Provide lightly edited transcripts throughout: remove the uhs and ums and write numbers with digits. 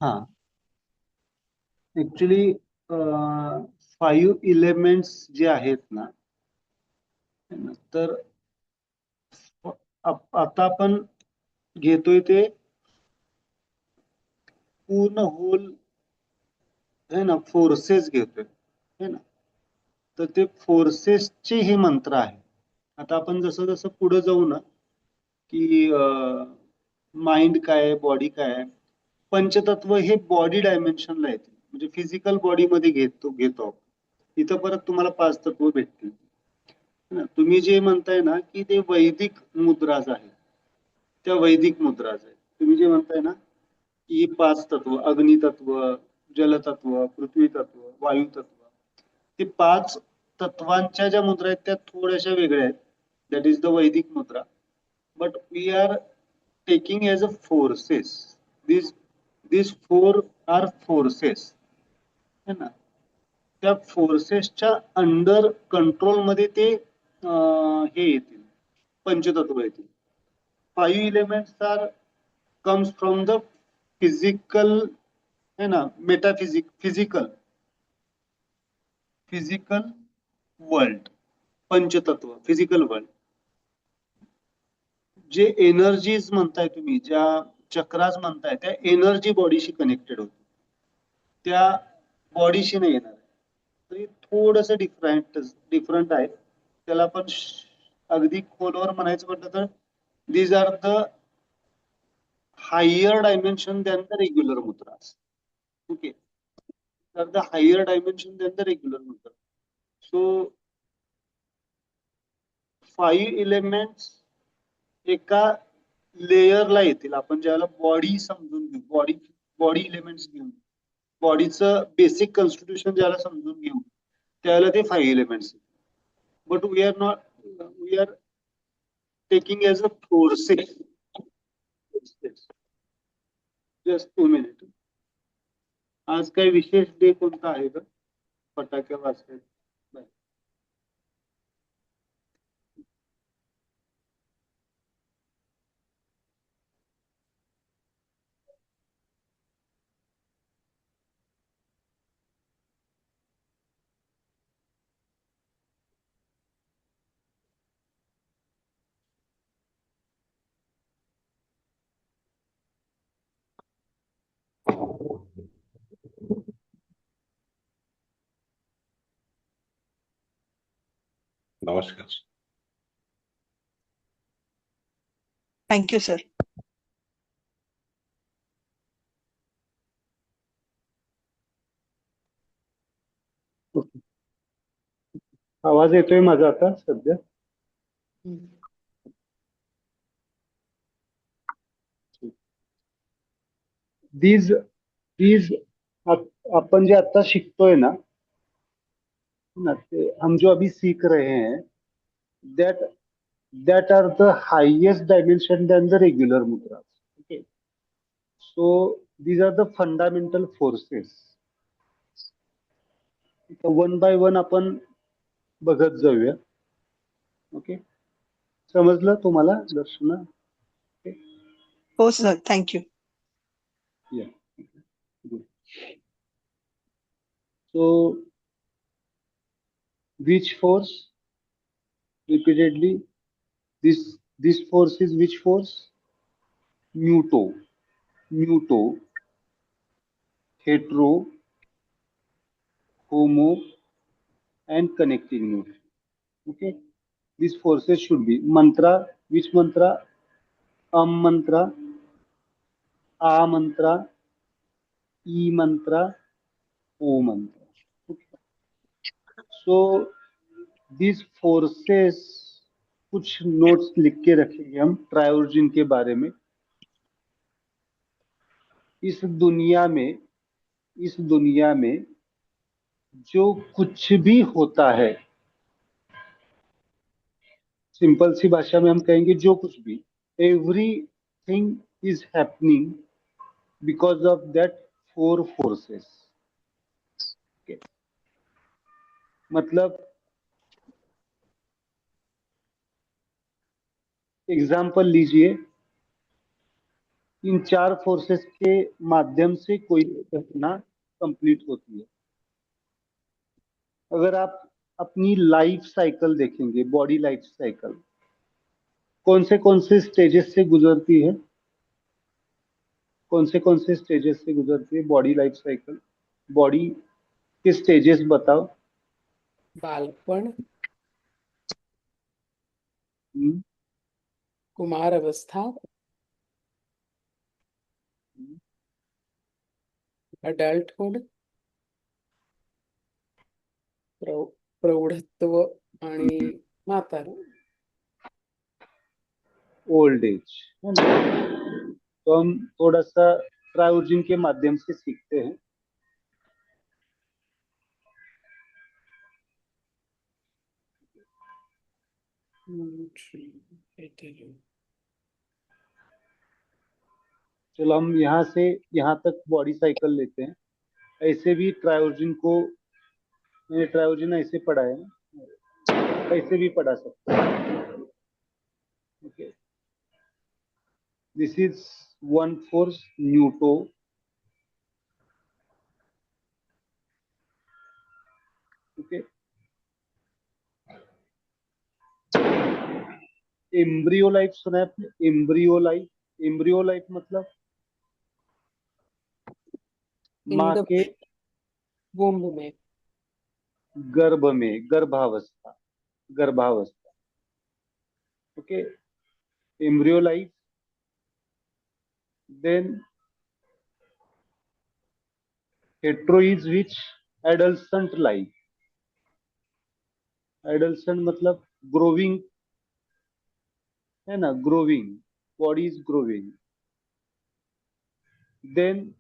हाँ, actually 5 elements जे आहेत ना, तर आता आपण घेतोय ते पूर्ण होल है ना, फोर्सेस घेतोय है ना. तर ते फोर्सेसचे हे मंत्र आहे. आता आपण जसं जसं पुढे जाऊ ना, की माइंड काय आहे, बॉडी काय आहे, पंचतत्व हे बॉडी डायमेन्शनला येते, म्हणजे फिजिकल बॉडीमध्ये घेतो. इथं परत तुम्हाला 5 तत्व भेटतील है ना. तुम्ही जे म्हणताय ना, की ते वैदिक मुद्राज आहे, त्या वैदिक मुद्राज आहे. तुम्ही जे म्हणताय ना, की ही 5 तत्व, अग्नितत्व, जलतत्व, पृथ्वी तत्व, वायू तत्व, ते 5 तत्वांच्या ज्या मुद्रा आहेत त्या थोड्याशा वेगळ्या आहेत. That is the Vedic mudra. But we are taking as a forces. This this four are forces है ना. त्या फोर्सेसच्या अंडर कंट्रोलमध्ये ते हे येतील, पंचतत्व येतील. 5 elements are comes from the physical है ना, फिजिकल फिजिकल वर्ल्ड. पंचतत्व फिजिकल वर्ल्ड. जे एनर्जीज म्हणताय तुम्ही, ज्या चक्रास म्हणताय, त्या एनर्जी बॉडीशी कनेक्टेड होते, त्या बॉडीशी नाही येणार. तरी थोडस डिफरंट आहे. त्याला आपण अगदी खोलवर म्हणायचं म्हटलं तर these are the higher dimension than the regular मुद्रास. ओके, तर the higher dimension than the regular mudra. So 5 elements एका लेयरला येतील. आपण ज्याला बॉडी समजून घेऊ, बॉडी बॉडी एलिमेंट्स घेऊन, बॉडीचं बेसिक कॉन्स्टिट्यूशन ज्याला समजून घेऊ, त्याला ते 5 elements. But we are taking as a forces. Just 2 minute. आज काही विशेष डे कोणता आहे का? फटाके वाजतात. नमस्कार. Thank you, sir. आवाज येतोय माझा आता सध्या? दीज दीज अपन जे आता शिकतोय ना, हम जो अभी सीख रहे हैं, that are the highest dimension than the regular mudras. Okay, so these are the fundamental forces. One by one आपण बघत जाऊया. ओके, समजलं तुम्हाला दर्शना? Oh, sir. Thank you. Yeah. Good. So, which force? Repeatedly, this force is which force? Neuto, hetero, homo, and connecting neuron. Okay, these forces should be mantra. Which mantra? Mantra, A mantra, E mantra, O mantra. Okay. So these forces, कुछ notes लिख के रखेंगे हम ट्रायोजिन के बारे में. इस दुनिया में जो कुछ भी होता है, सिंपल सी भाषा में हम कहेंगे जो कुछ भी, everything is happening because of that 4 forces. मतलब एग्जाम्पल लीजिए, इन 4 फोर्सेस के माध्यम से कोई घटना कंप्लीट होती है। अगर आप अपनी लाइफ साइकिल देखेंगे, बॉडी लाइफ साइकिल कौन से स्टेजेस से गुजरती है? कौन से स्टेजेस से गुजरती है बॉडी लाइफ साइकिल? बॉडी के स्टेजेस बताओ। बालपण, हम्म, कुमार अवस्था, अडल्टहुड, प्रौढत्व आणि म्हातारा. ओल्ड एज, है ना? तो हम थोड़ा सा ट्रायोजिन के माध्यम से सीखते हैं। चलो हम यहाँ से यहाँ तक बॉडी साइकिल लेते हैं। ऐसे भी ट्रायोजिन को, मैंने ट्रायोजिन ऐसे पढ़ा है ना, ऐसे भी पढ़ा सकते हैं। Okay, this is one force न्यूटो। ओके, एम्ब्रियो लाइफ सुना है आपने? एम्ब्रियो लाइफ, एम्ब्रियो लाइफ मतलब माँ के वुम्ब में, गर्भ में, गर्भावस्था, गर्भावस्था। Okay, embryo life, then hetero is which? Adolescent life. Adolescent मतलब ग्रोविंग, है ना? Growing, body is growing. Then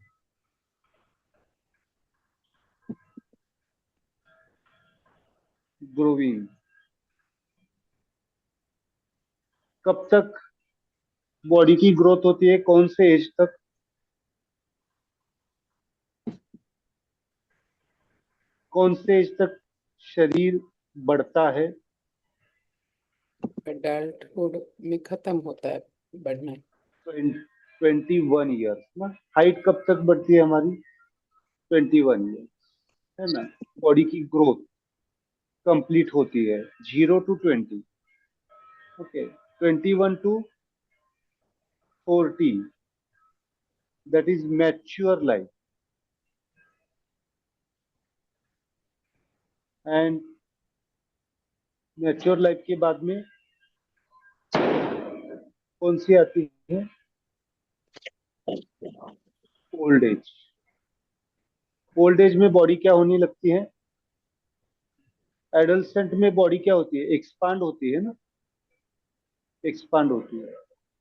growing, कब तक बॉडी की ग्रोथ होती है? कौन से एज तक? कौन से एज तक शरीर बढ़ता है? अडल्टहुड में खत्म होता है बढ़ना. 21 ईयर्स ना। हाइट कब तक बढ़ती है हमारी? 21 ईयर्स, है ना? बॉडी की ग्रोथ कंप्लीट होती है 0 to 20। Okay, 21 to 40, that is mature life. And mature life के बाद में कौन सी आती है? Old age. ओल्ड एज में बॉडी क्या होने लगती है? एडल्सेंट में बॉडी क्या होती है? एक्सपांड होती है ना, एक्सपांड होती है,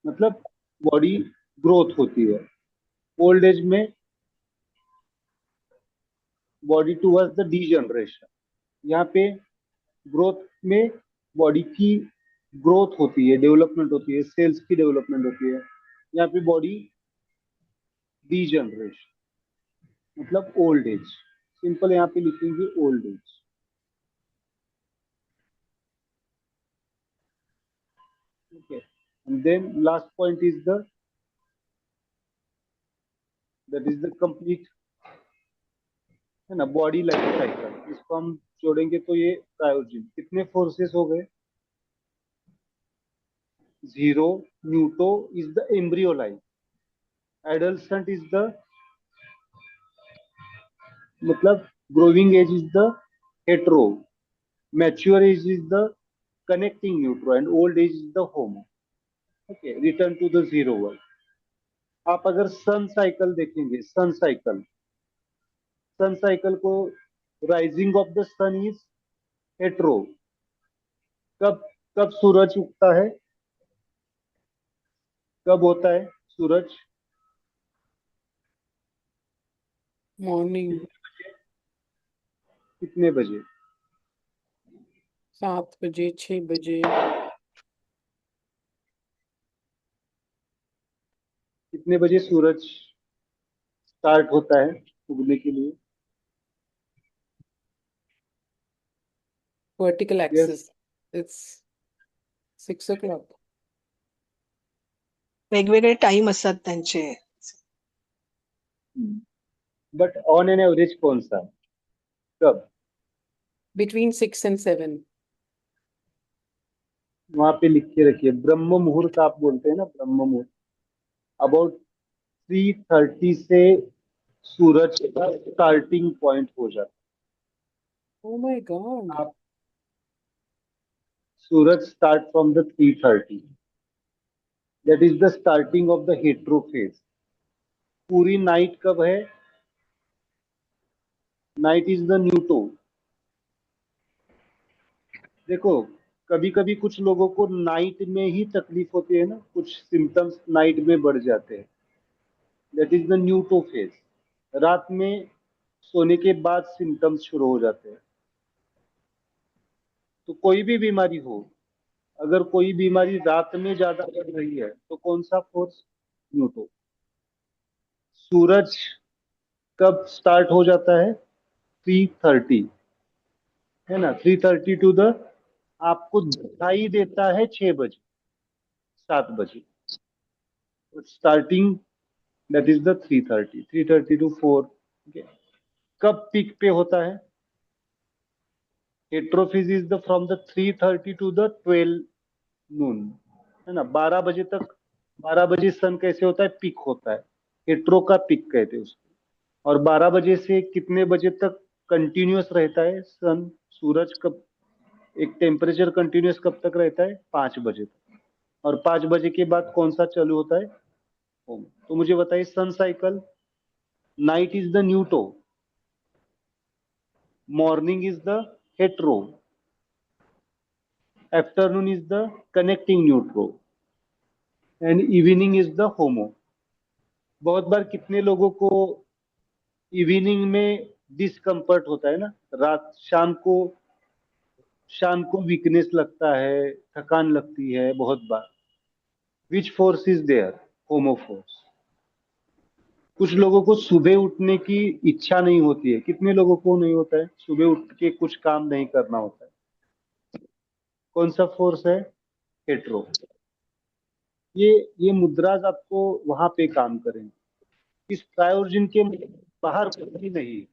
मतलब बॉडी ग्रोथ होती है। ओल्ड एज में बॉडी टूवर्ड्स द डीजनरेशन। यहाँ पे ग्रोथ में बॉडी की ग्रोथ होती है, डेवलपमेंट होती है, सेल्स की डेवलपमेंट होती है। यहाँ पे बॉडी डीजनरेशन मतलब ओल्ड एज। सिंपल यहाँ पे लिखेंगे old age. Okay, and then last point is the complete, है ना, बॉडी लाइफ साइकिल। इसको हम जोड़ेंगे तो ये ट्रायोजिन। कितने फोर्सेस हो गए? 0। Neutro is the embryo life, adolescent is the मतलब growing age is the hetero, mature age is the connecting neutro, and old age is the homo. Okay, return to the zero world. आप अगर sun cycle देखेंगे, sun cycle, sun cycle को rising of the sun is hetero. कब कब सूरज उगता है? कब होता है सूरज? मॉर्निंग कितने बजे? 7 बजे, 6 बजे. कितने बजे सूरज स्टार्ट होता है उगने के लिए? Vertical axis, it's 6 o'clock. वेगवेगळे टाइम असतात त्यांचे. बट ऑन एन एवरेज कौन सा, कब? Between 6 and 7. वहां पे लिख के रखिए, ब्रह्म मुहूर्त आप बोलते हैं ना, ब्रह्म मुहूर्त अबाउट 3:30 से सूरज का स्टार्टिंग पॉइंट हो जाता Oh my God. है। आप सूरज start from the 3:30, that is the starting of the hetero phase. पूरी नाइट कब है? Night is the neutro. देखो, कभी कभी कुछ लोगों को नाइट में ही तकलीफ होती है ना, कुछ सिम्टम्स नाइट में बढ़ जाते हैं, दैट इज द न्यूटो फेज। रात में सोने के बाद सिम्टम्स शुरू हो जाते हैं। तो कोई भी बीमारी हो, अगर कोई बीमारी रात में ज्यादा बढ़ रही है तो कौन सा फोर्स? न्यूटो। सूरज कब स्टार्ट हो जाता है? 3:30, है ना, 3:30 टू द, आपको दिखाई देता है 6 बजे, 7 बजे, starting that is the 3:30 to 4। कब पीक पे होता है? Hetero phase is the from the 3:30 to the 12 noon, है ना, 12 बजे तक। 12 बजे सन कैसे होता है? पीक होता है, हेट्रो का पीक कहते हैं उसको। और 12 बजे से कितने बजे तक कंटिन्यूअस रहता है सन, सूरज कब, एक टेम्परेचर कंटिन्यूअस कब तक रहता है? 5 बजे तक। और 5 बजे के बाद कौन सा चालू होता है? होम। तो मुझे बताइए, sun cycle, night is the neutro, morning is the hetero, afternoon is the connecting neutro, and evening is the homo. बहुत बार कितने लोगों को इवनिंग में डिस्कम्फर्ट होता है ना, रात शाम को वीकनेस लगता है, थकान लगती है बहुत बार। Which force is there? Homo force. कुछ लोगों को सुबह उठने की इच्छा नहीं होती है, कितने लोगों को नहीं होता है सुबह उठ के कुछ काम नहीं करना होता है? कौन सा फोर्स है? हेट्रो। ये मुद्राज आपको वहां पे काम करेंगे। इस प्रायोजन के बाहर कोई भी नहीं है,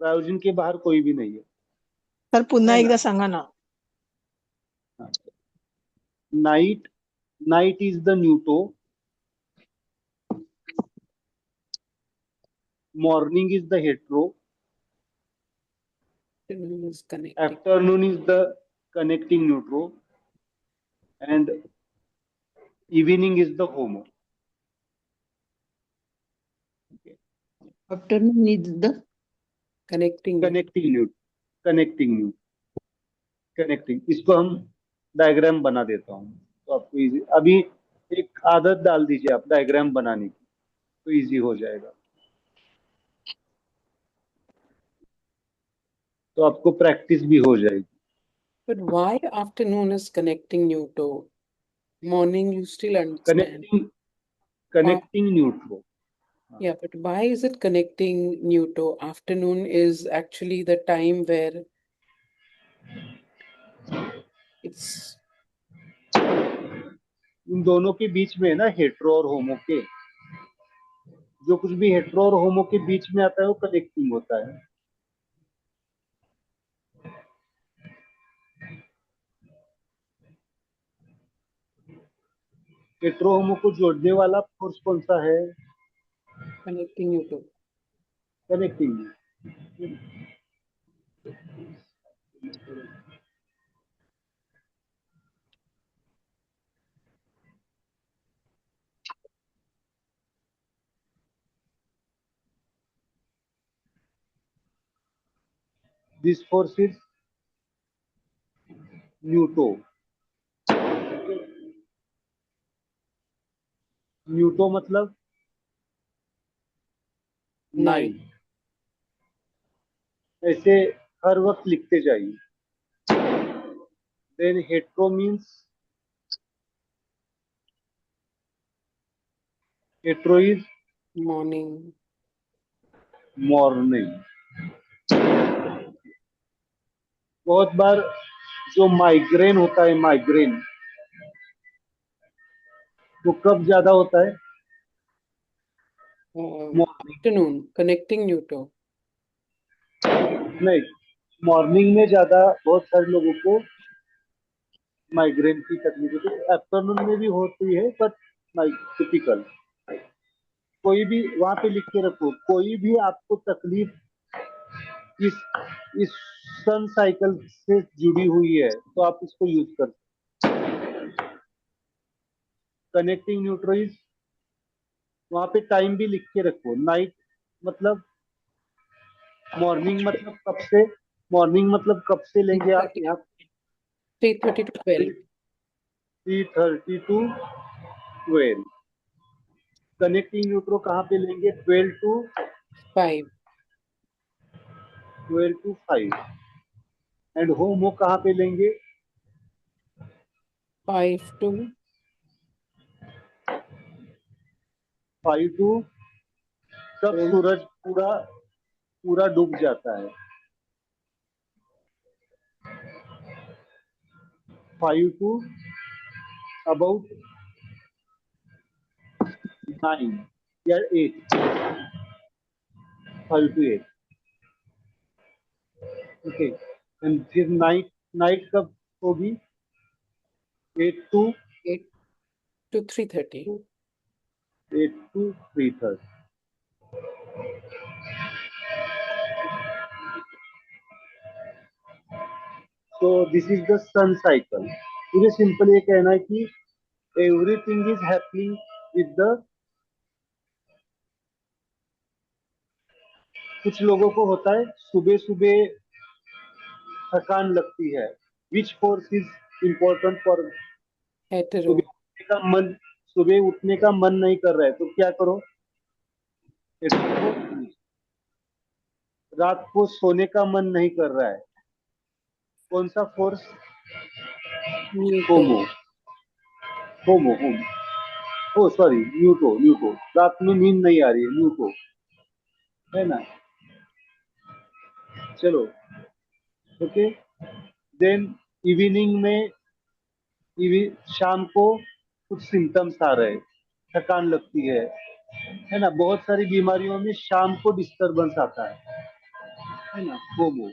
प्रायोजन के बाहर कोई भी नहीं है, सर पुन्हा है ना। एकदा सांगा ना. Night, night is the neutro, morning is the hetero, Afternoon is connecting. Afternoon is the connecting neutro, and evening is the homo. Afternoon is the Connecting. Connecting neut, connecting neut, connecting. इसको हम diagram बना देता हूँ तो आपको easy, अभी एक आदत डाल दीजिए आप डायग्राम बनाने की, तो इजी हो जाएगा। तो आपको प्रैक्टिस भी हो जाएगी। But why afternoon is connecting you to morning? You still understand. Connecting neutro. Yeah, but why is it connecting you to? Afternoon is actually the time where it's इन दोनों के बीच में है ना, हेट्रो और होमो के, जो कुछ भी हेट्रो और होमो के बीच में आता है वो कनेक्टिंग होता है। हेट्रो होमो को जोड़ने वाला फोर्स कौन सा है? connecting you to. Connecting. This force is neutro. Neutro मतलब Night. 9। ऐसे हर वक्त लिखते जाइए। Then hetero means, hetero is Morning. Morning. बहुत बार जो माइग्रेन होता है, माइग्रेन वो कब ज्यादा होता है? Morning afternoon, connecting Newton. नहीं, मॉर्निंग में ज्यादा बहुत सारे लोगों को माइग्रेन की तकलीफ होती है, आफ्टरनून में भी होती है, बट टिपिकल कोई भी वहां पे लिख के रखो, कोई भी आपको तकलीफ इस इस सन साइकिल से जुड़ी हुई है तो आप इसको यूज कर। कनेक्टिंग न्यूट्रॉइज वहां पे टाइम भी लिख के रखो, नाइट मतलब मॉर्निंग मतलब कब से, मॉर्निंग मतलब कब से लेंगे आप 3:30, यहाँ 3:30 to 12. 3:30 to 12। कनेक्टिंग न्यूट्रो कहाँ पे लेंगे, 5. 12 to 5। एंड होमो कहाँ पे लेंगे, 5 to 5 to तब 12. सूरज पूरा पूरा डूब जाता है, 5 to अबाउट 9 या 8, 5 to 8। ओके, एंड फिर नाइट नाइट कब होगी, 8 to 8 to 3:30. 8 to 3:30। So this is the sun cycle। मुझे सिंपल ये कहना है कि everything is happening with the, कुछ लोगों को होता है सुबह सुबह थकान लगती है, विच force is important for, Hetero. सुबह उठने का मन नहीं कर रहा है तो क्या करो, रात को सोने का मन नहीं कर रहा है, कौन सा फोर्स, Newton. होमो होमो होमो ओ सॉरी न्यूटो न्यूटो, रात में नींद नहीं आ रही है, न्यूटो है ना। चलो ओके, देन इवनिंग में, शाम को कुछ सिम्टम्स आ रहे हैं, थकान लगती है ना, बहुत सारी बीमारियों में शाम को डिस्टरबेंस आता है ना, होमो।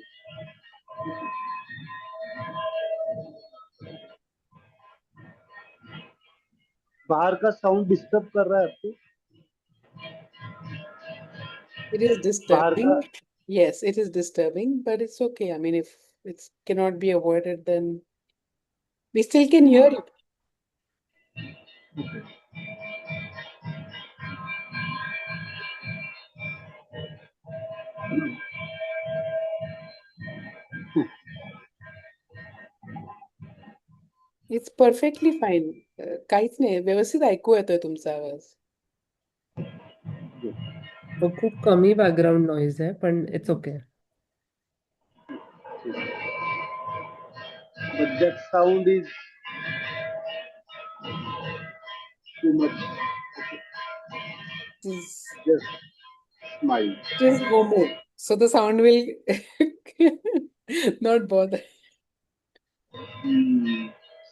बाहर का साउंड डिस्टर्ब कर रहा है आपको, It is बाहर का, disturbing. Yes, it is disturbing, but it's okay. I mean, if it cannot be avoided, then we still can hear it. It's perfectly fine. काहीच नाही, व्यवस्थित ऐकू येतोय तुमचा आवाज. तो खूप कमी बॅकग्राऊंड नॉईज आहे पण it's okay. but that sound is too much, It just smile। is homo, so the sound will not bother.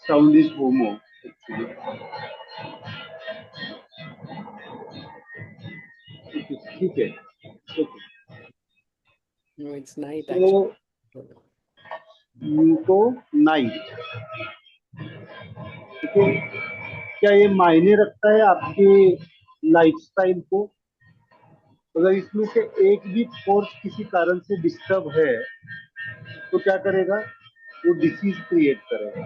Sound is homo actually। ठीक है, ओके। No, it's night तो actually. न्यूटो नाइट, ठीक है, क्या ये मायने रखता है आपके लाइफस्टाइल को, अगर इसमें से एक भी फोर्स किसी कारण से डिस्टर्ब है तो क्या करेगा, वो डिसीज क्रिएट करेगा।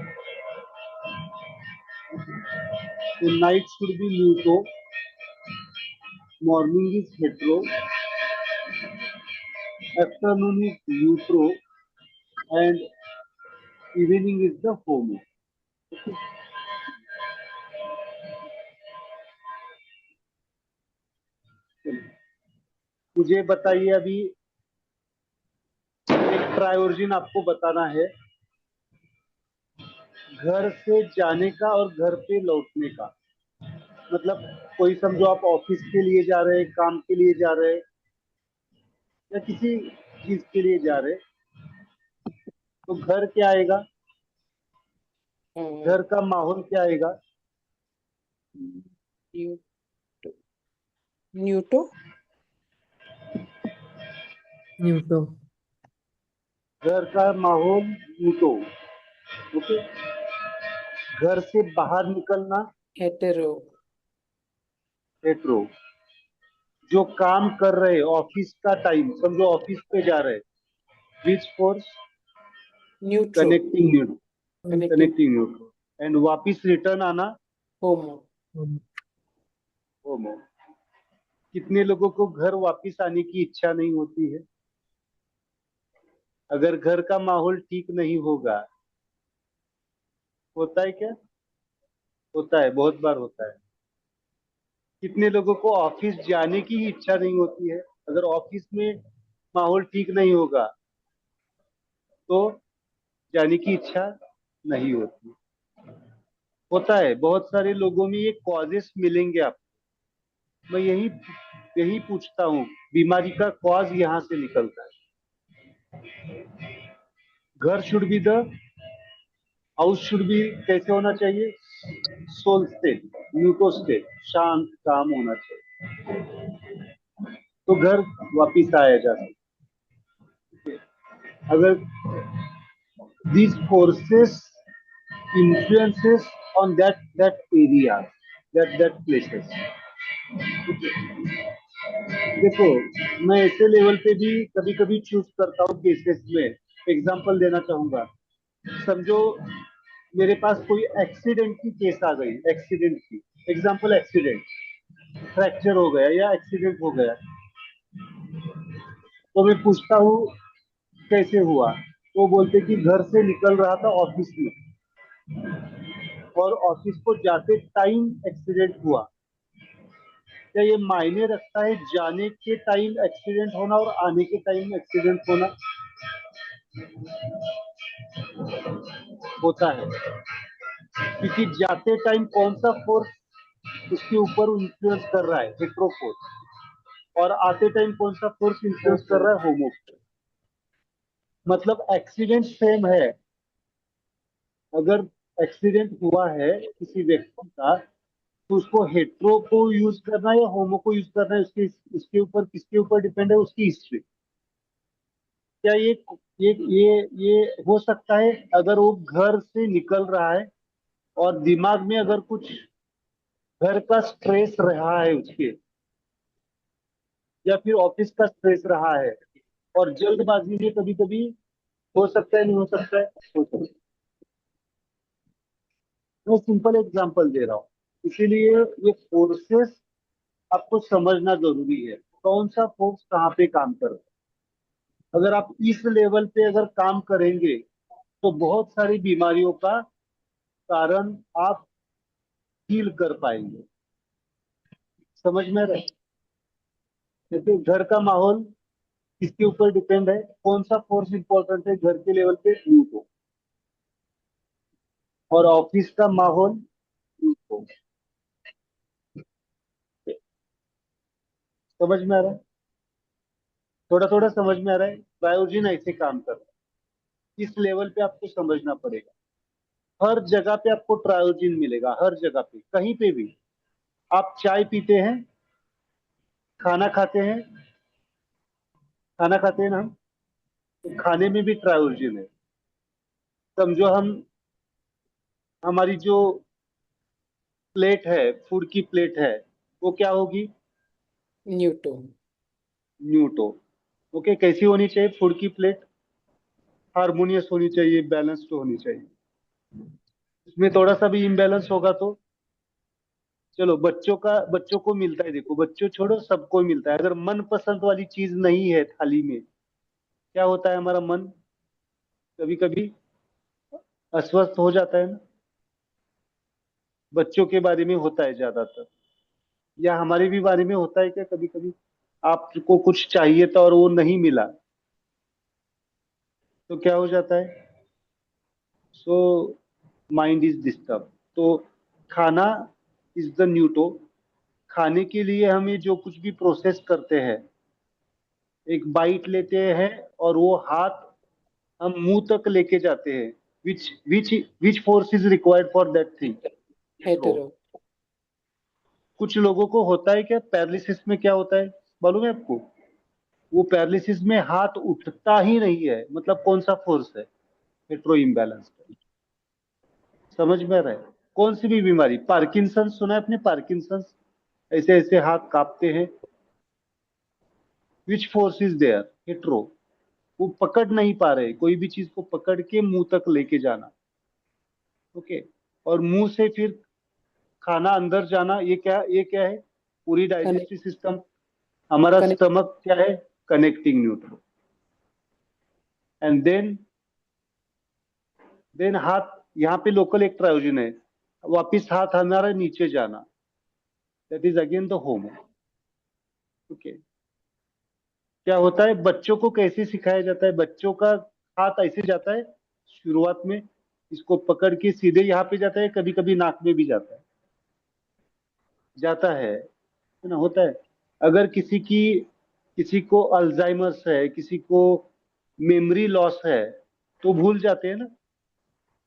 तो night should be neutro, morning is hetero, afternoon is neutro, and evening is the homo. मुझे बताइए अभी एक प्रायोजन आपको बताना है, घर से जाने का और घर पे लौटने का, मतलब कोई समझो आप ऑफिस के लिए जा रहे हैं, काम के लिए जा रहे हैं या किसी चीज के लिए जा रहे हैं, तो घर क्या आएगा, घर का माहौल क्या आएगा, You Neuto. Neuto. घर का माहौल न्यूटो। ओके, घर से बाहर निकलना Hetero. हेट्रो। जो काम कर रहे ऑफिस का टाइम, समझो ऑफिस पे जा रहे, which force? Neutro. Connecting neutro. Connecting. Connecting neutro. And वापिस रिटर्न आना Homo. होमो। कितने लोगों को घर वापिस आने की इच्छा नहीं होती है? अगर घर का माहौल ठीक नहीं होगा, होता है क्या? होता है, बहुत बार होता है। कितने लोगों को ऑफिस जाने की ही इच्छा नहीं होती है? अगर ऑफिस में माहौल ठीक नहीं होगा तो जाने की इच्छा नहीं होती। होता है, बहुत सारे लोगों में ये कॉजेस मिलेंगे आपको। मैं यही यही पूछता हूँ, बीमारी का कॉज यहाँ से निकलता है। घर should be the house should be कैसे होना चाहिए? सोल स्टेट, न्यूट्रो स्टेट, शांत काम होना चाहिए, तो घर वापिस आया जा सकता। अगर these forces influences on that area, that places। देखो, मैं ऐसे लेवल पे भी कभी कभी चूज करता हूँ केसेस में। एग्जांपल देना चाहूंगा, समझो मेरे पास कोई एक्सीडेंट की केस आ गई, एक्सीडेंट की एग्जांपल, एक्सीडेंट, फ्रैक्चर हो गया या एक्सीडेंट हो गया, तो मैं पूछता हूँ कैसे हुआ, तो बोलते कि घर से निकल रहा था ऑफिस में और ऑफिस को जाते टाइम एक्सीडेंट हुआ। क्या ये मायने रखता है जाने के टाइम एक्सीडेंट होना और आने के टाइम एक्सीडेंट होना? होता है, क्योंकि जाते टाइम कौन सा फोर्स उसके ऊपर इन्फ्लुएंस कर रहा है? Hetero force. और आते टाइम कौन सा फोर्स इन्फ्लुएंस कर रहा है? होमो फोर्स। मतलब एक्सीडेंट सेम है। अगर एक्सीडेंट हुआ है किसी व्यक्ति का, तो उसको हेट्रो को यूज करना है या होमो को यूज करना है, इसके ऊपर किसके ऊपर डिपेंड है? उसकी हिस्ट्री। क्या ये हो सकता है अगर वो घर से निकल रहा है और दिमाग में अगर कुछ घर का स्ट्रेस रहा है उसके, या फिर ऑफिस का स्ट्रेस रहा है, और जल्दबाजी में कभी कभी हो सकता है, नहीं हो सकता है? हो सकता है। मैं सिंपल एग्जांपल दे रहा हूँ, इसीलिए ये फोर्सेस आपको समझना जरूरी है, कौन सा फोर्स कहाँ पे काम कर रहा है। अगर आप इस लेवल पे अगर काम करेंगे तो बहुत सारी बीमारियों का कारण आप फील कर पाएंगे। समझ में रहे? जैसे घर का माहौल किसके ऊपर डिपेंड है? कौन सा फोर्स इंपॉर्टेंट है घर के लेवल पे? न्यूट्रो। और ऑफिस का माहौल न्यूट्रो। समझ में आ रहा है? थोड़ा थोड़ा समझ में आ रहा है? बायोजिन ऐसे काम कर रहा है, इस लेवल पे आपको समझना पड़ेगा। हर जगह पे आपको ट्रायोजिन मिलेगा, हर जगह पे, कहीं पे भी। आप चाय पीते हैं, खाना खाते हैं, खाना खाते हैं ना हम, तो खाने में भी ट्रायोजिन है। समझो हम, हमारी जो प्लेट है, फूड की प्लेट है, वो क्या होगी? Neuto. न्यूटो। ओके, कैसी होनी चाहिए फूड की प्लेट? हार्मोनियस होनी चाहिए, बैलेंस्ड होनी चाहिए। इसमें थोड़ा सा भी इम्बैलेंस होगा तो, चलो बच्चों को मिलता है, देखो बच्चों छोड़ो, सबको मिलता है। अगर मन पसंद वाली चीज नहीं है थाली में, क्या होता है? हमारा मन कभी कभी अस्वस्थ हो जाता है ना। बच्चों के बारे में होता है ज्यादातर, या हमारे भी बारे में होता है क्या कभी कभी? आपको कुछ चाहिए था और वो नहीं मिला, तो क्या हो जाता है? So mind is disturb. तो खाना इज द न्यूटो। खाने के लिए हमें जो कुछ भी प्रोसेस करते हैं, एक बाइट लेते हैं और वो हाथ हम मुंह तक लेके जाते हैं, which which which force is required for that thing? Hetero. कुछ लोगों को होता है क्या, पैरालिसिस में क्या होता है मालूम है आपको? वो पैरालिसिस में हाथ उठता ही नहीं है, मतलब कौन सा फोर्स है? Hetero imbalance. समझ में आ रहा है? कौन सी भी बीमारी, पार्किंसन सुना है आपने? पार्किंसन, ऐसे ऐसे हाथ कांपते हैं। Which force is there? Hetero. वो पकड़ नहीं पा रहे, कोई भी चीज को पकड़ के मुंह तक लेके जाना। ओके। और मुंह से फिर खाना अंदर जाना, ये क्या है? पूरी Connect, डाइजेस्टिव सिस्टम। हमारा connect, स्टमक क्या है? Connecting neutral. एंड देन हाथ, यहाँ पे लोकल एक ट्रायोजन है, वापिस हाथ हमारा नीचे जाना, that is again the homo. Okay. क्या होता है, बच्चों को कैसे सिखाया जाता है? बच्चों का हाथ ऐसे जाता है शुरुआत में, इसको पकड़ के सीधे यहाँ पे जाता है, कभी कभी नाक में भी जाता है ना, होता है। अगर किसी को अल्जाइमर्स है, किसी को मेमोरी लॉस है, तो भूल जाते हैं ना,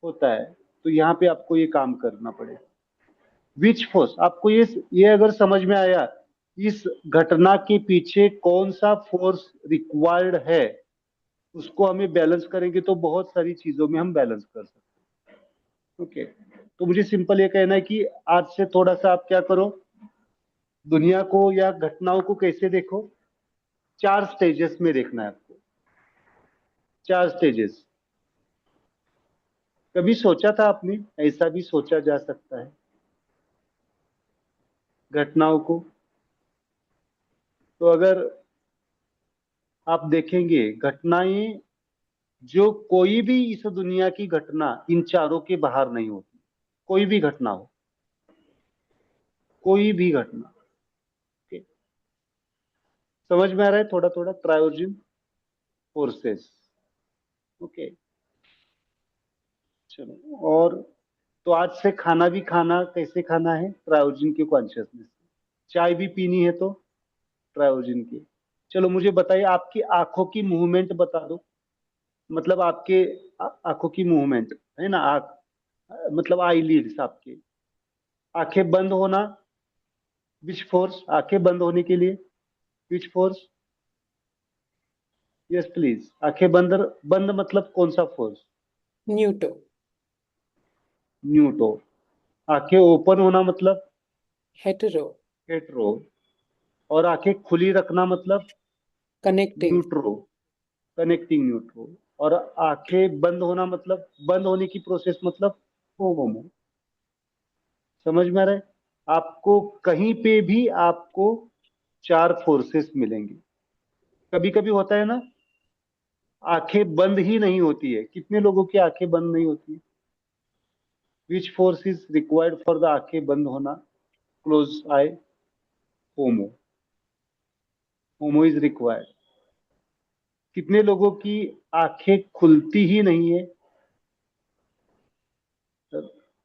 होता है। तो यहाँ पे आपको ये काम करना पड़ेगा। विच फोर्स, आपको ये अगर समझ में आया, इस घटना के पीछे कौन सा फोर्स रिक्वायर्ड है, उसको हमें बैलेंस करेंगे तो बहुत सारी चीजों में हम बैलेंस कर सकते हैं। ओके। तो मुझे सिंपल ये कहना है कि आज से थोड़ा सा आप क्या करो, दुनिया को या घटनाओं को कैसे देखो, 4 स्टेजेस में देखना है आपको। 4 स्टेजेस। कभी सोचा था आपने, ऐसा भी सोचा जा सकता है घटनाओं को? तो अगर आप देखेंगे घटनाएं, जो कोई भी इस दुनिया की घटना इन चारों के बाहर नहीं होती। कोई भी घटना हो, कोई भी घटना। ओके। समझ में आ रहा है थोड़ा थोड़ा? ट्रायोजन फोर्सेस। ओके। चलो, और तो आज से खाना भी खाना कैसे खाना है? ट्रायोजन के कॉन्शियसनेस। चाय भी पीनी है तो ट्रायोजन की। चलो मुझे बताइए, आपकी आंखों की मूवमेंट बता दो, मतलब आपके आंखों की मूवमेंट है ना, आंख मतलब आईलिड्स आपके, आंखें बंद होना, विच फोर्स? आंखें बंद होने के लिए विच फोर्स? Yes please. आंखें बंद, बंद मतलब कौन सा फोर्स? Newton, न्यूटो। आंखें ओपन होना मतलब hetero, हेट्रो। और आंखें खुली रखना मतलब connecting, न्यूट्रो, कनेक्टिंग न्यूट्रो। और आंखें बंद होना मतलब, बंद होने की प्रोसेस मतलब होमो। समझ में आ रहा है? आपको कहीं पे भी आपको 4 फोर्सेस मिलेंगे। कभी कभी होता है ना, आंखें बंद ही नहीं होती है। कितने लोगों की आंखें बंद नहीं होती? विच force is required for the आंखें बंद होना? Close I, homo. Homo is required. कितने लोगों की आंखें खुलती ही नहीं है?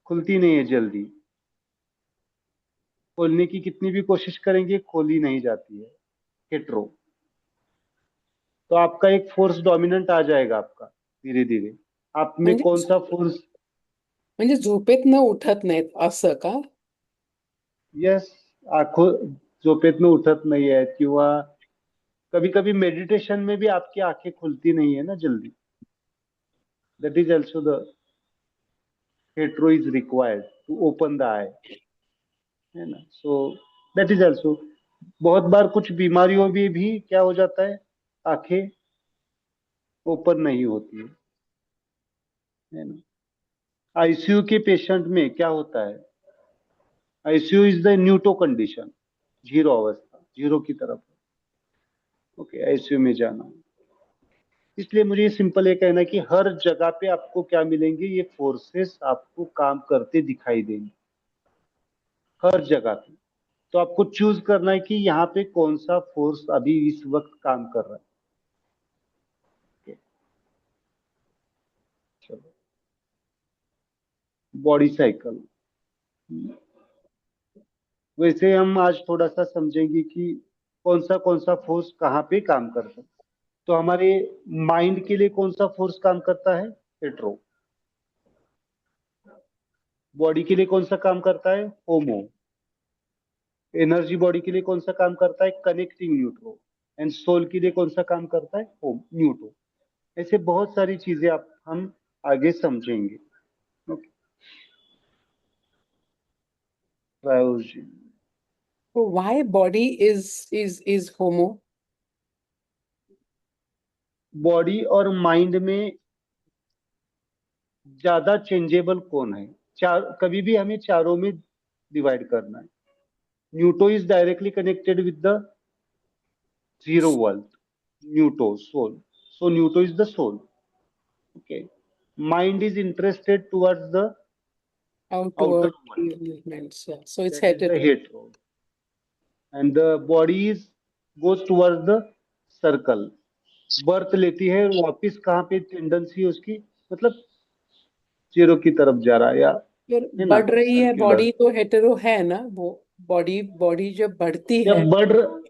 खुलती नहीं है जल्दी, खोलने की कितनी भी कोशिश करेंगे खोली नहीं जाती है, हेट्रो। तो आपका एक फोर्स डोमिनेंट आ जाएगा आपका धीरे धीरे। आप में म्हणजे कौन सा फोर्स? म्हणजे झोपेतनं उठत नाहीत असं का? यस। आंखों, झोपेतनं उठत नाही आहेत, किंवा कभी कभी मेडिटेशन में भी आपकी आंखें खुलती नहीं है ना जल्दी, that is also the hetero is required to open the eye, है ना। सो दैट इज ऑल्सो, बहुत बार कुछ बीमारियों में भी क्या हो जाता है, आंखें ओपन नहीं होती है ना। आईसीयू के पेशेंट में क्या होता है? ICU is the neutro condition, zero अवस्था, जीरो की तरफ। ओके, आईसीयू में जाना। इसलिए मुझे सिंपल ये कहना है कि हर जगह पे आपको क्या मिलेंगे, ये फोर्सेस आपको काम करते दिखाई देंगे हर जगह पे। तो आपको चूज करना है कि यहाँ पे कौन सा फोर्स अभी इस वक्त काम कर रहा है। Okay, चलो, बॉडी साइकिल। वैसे हम आज थोड़ा सा समझेंगे कि कौन सा फोर्स कहाँ पे काम करता है। तो हमारे माइंड के लिए कौन सा फोर्स काम करता है? हेट्रो। बॉडी के लिए कौन सा काम करता है? होमो। एनर्जी बॉडी के लिए कौन सा काम करता है, कनेक्टिंग न्यूट्रो, एंड सोल के लिए कौन सा काम करता है, होम न्यूट्रो। ऐसे बहुत सारी चीजें आप हम आगे समझेंगे। ओके, क्रायोजन। So why body is homo? Body और माइंड में ज्यादा चेंजेबल कौन है, चार, कभी भी हमें चारों में डिवाइड करना है। Neutro is directly connected with the zero world, neutro soul, so neutro is the soul. Okay, mind is interested towards the outer Outward world, movements. Yeah. So it's that is the hetero. hetero, and the body is goes towards the circle, birth लेती है और वापिस कहाँ पे tendency है उसकी, मतलब zero की तरफ जा रहा है, या फिर है ना, बढ़ रही है सर्कुलर। बॉडी तो हेटेरो है ना वो। बॉडी बॉडी जब बढ़ती है। जब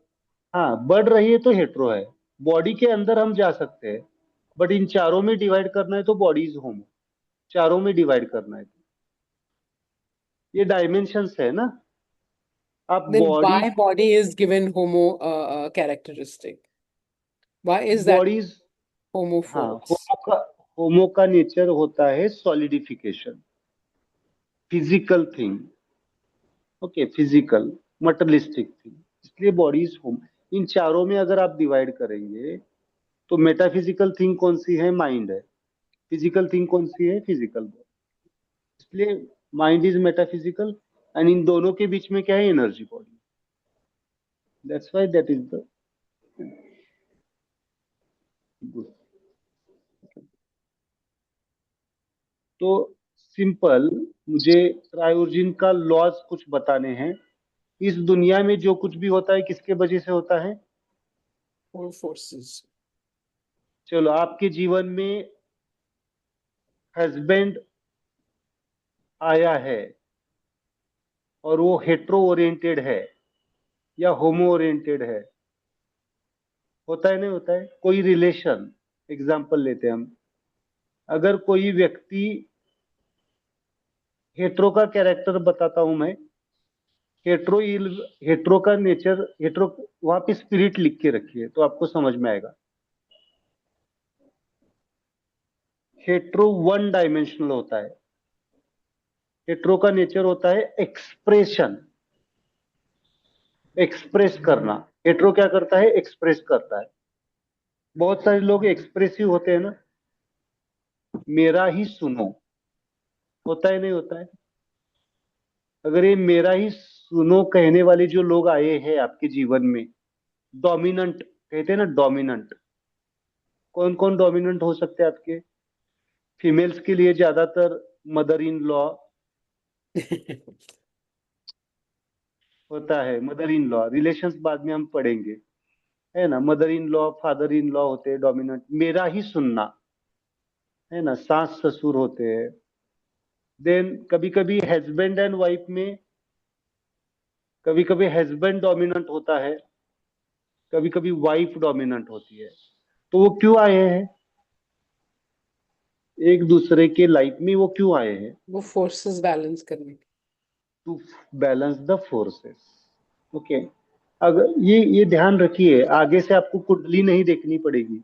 हाँ बढ़ रही है तो हेट्रो है। बॉडी के अंदर हम जा सकते हैं, बट इन चारों में डिवाइड करना है तो बॉडी इज होमो, चारों में डिवाइड करना है। ये डायमेंशंस है ना, आप Then body, why body is given homo characteristic? Why is that bodies, homo हाँ, force? होमो का नेचर होता है solidification, physical thing. Okay, physical materialistic thing, इसलिए बॉडी इज होम। इन चारों में अगर आप डिवाइड करेंगे तो मेटाफिजिकल थिंग कौन सी है, माइंड है। फिजिकल थिंग कौन सी है, फिजिकल बॉडी। इसलिए mind is metaphysical, and in दोनों के बीच में क्या है, energy body. That's why that is the good. तो सिंपल, मुझे क्रायोजन का लॉज कुछ बताने हैं। इस दुनिया में जो कुछ भी होता है किसके वजह से होता है, Four forces. चलो आपके जीवन में हस्बैंड आया है और वो हेट्रो ओरिएंटेड है या होमो ओरिएंटेड है, होता है नहीं होता है, कोई रिलेशन, एग्जांपल लेते हैं हम, अगर कोई व्यक्ति, हेट्रो का कैरेक्टर बताता हूं मैं, हेट्रो, हेट्रो का नेचर, हेट्रो वहां पे स्पिरिट लिख के रखी है तो आपको समझ में आएगा। हेट्रो वन डायमेंशनल होता है, हेट्रो का नेचर होता है एक्सप्रेशन, एक्सप्रेस करना। हेट्रो क्या करता है, एक्सप्रेस करता है। बहुत सारे लोग एक्सप्रेसिव होते हैं ना, मेरा ही सुनो, होता है नहीं होता है। अगर ये मेरा ही सुनो कहने वाले जो लोग आए हैं आपके जीवन में, डोमिनेंट कहते हैं ना, डोमिनेंट, कौन कौन डोमिनेंट हो सकते हैं आपके, फीमेल्स के लिए ज्यादातर मदर इन लॉ होता है, मदर इन लॉ, रिलेशंस बाद में हम पढ़ेंगे, है ना, mother in law, father in law होते हैं डोमिनेंट। मेरा ही सुनना, है ना, सास ससुर होते हैं। देन कभी कभी हस्बैंड एंड वाइफ में, कभी कभी हस्बैंड डोमिनेंट होता है, कभी कभी वाइफ डोमिनेंट होती है। तो वो क्यों आए हैं एक दूसरे के लाइफ में, वो क्यों आए हैं, वो forces balance करने के। To balance the forces. Okay, अगर ये ध्यान रखिए, आगे से आपको कुंडली नहीं देखनी पड़ेगी,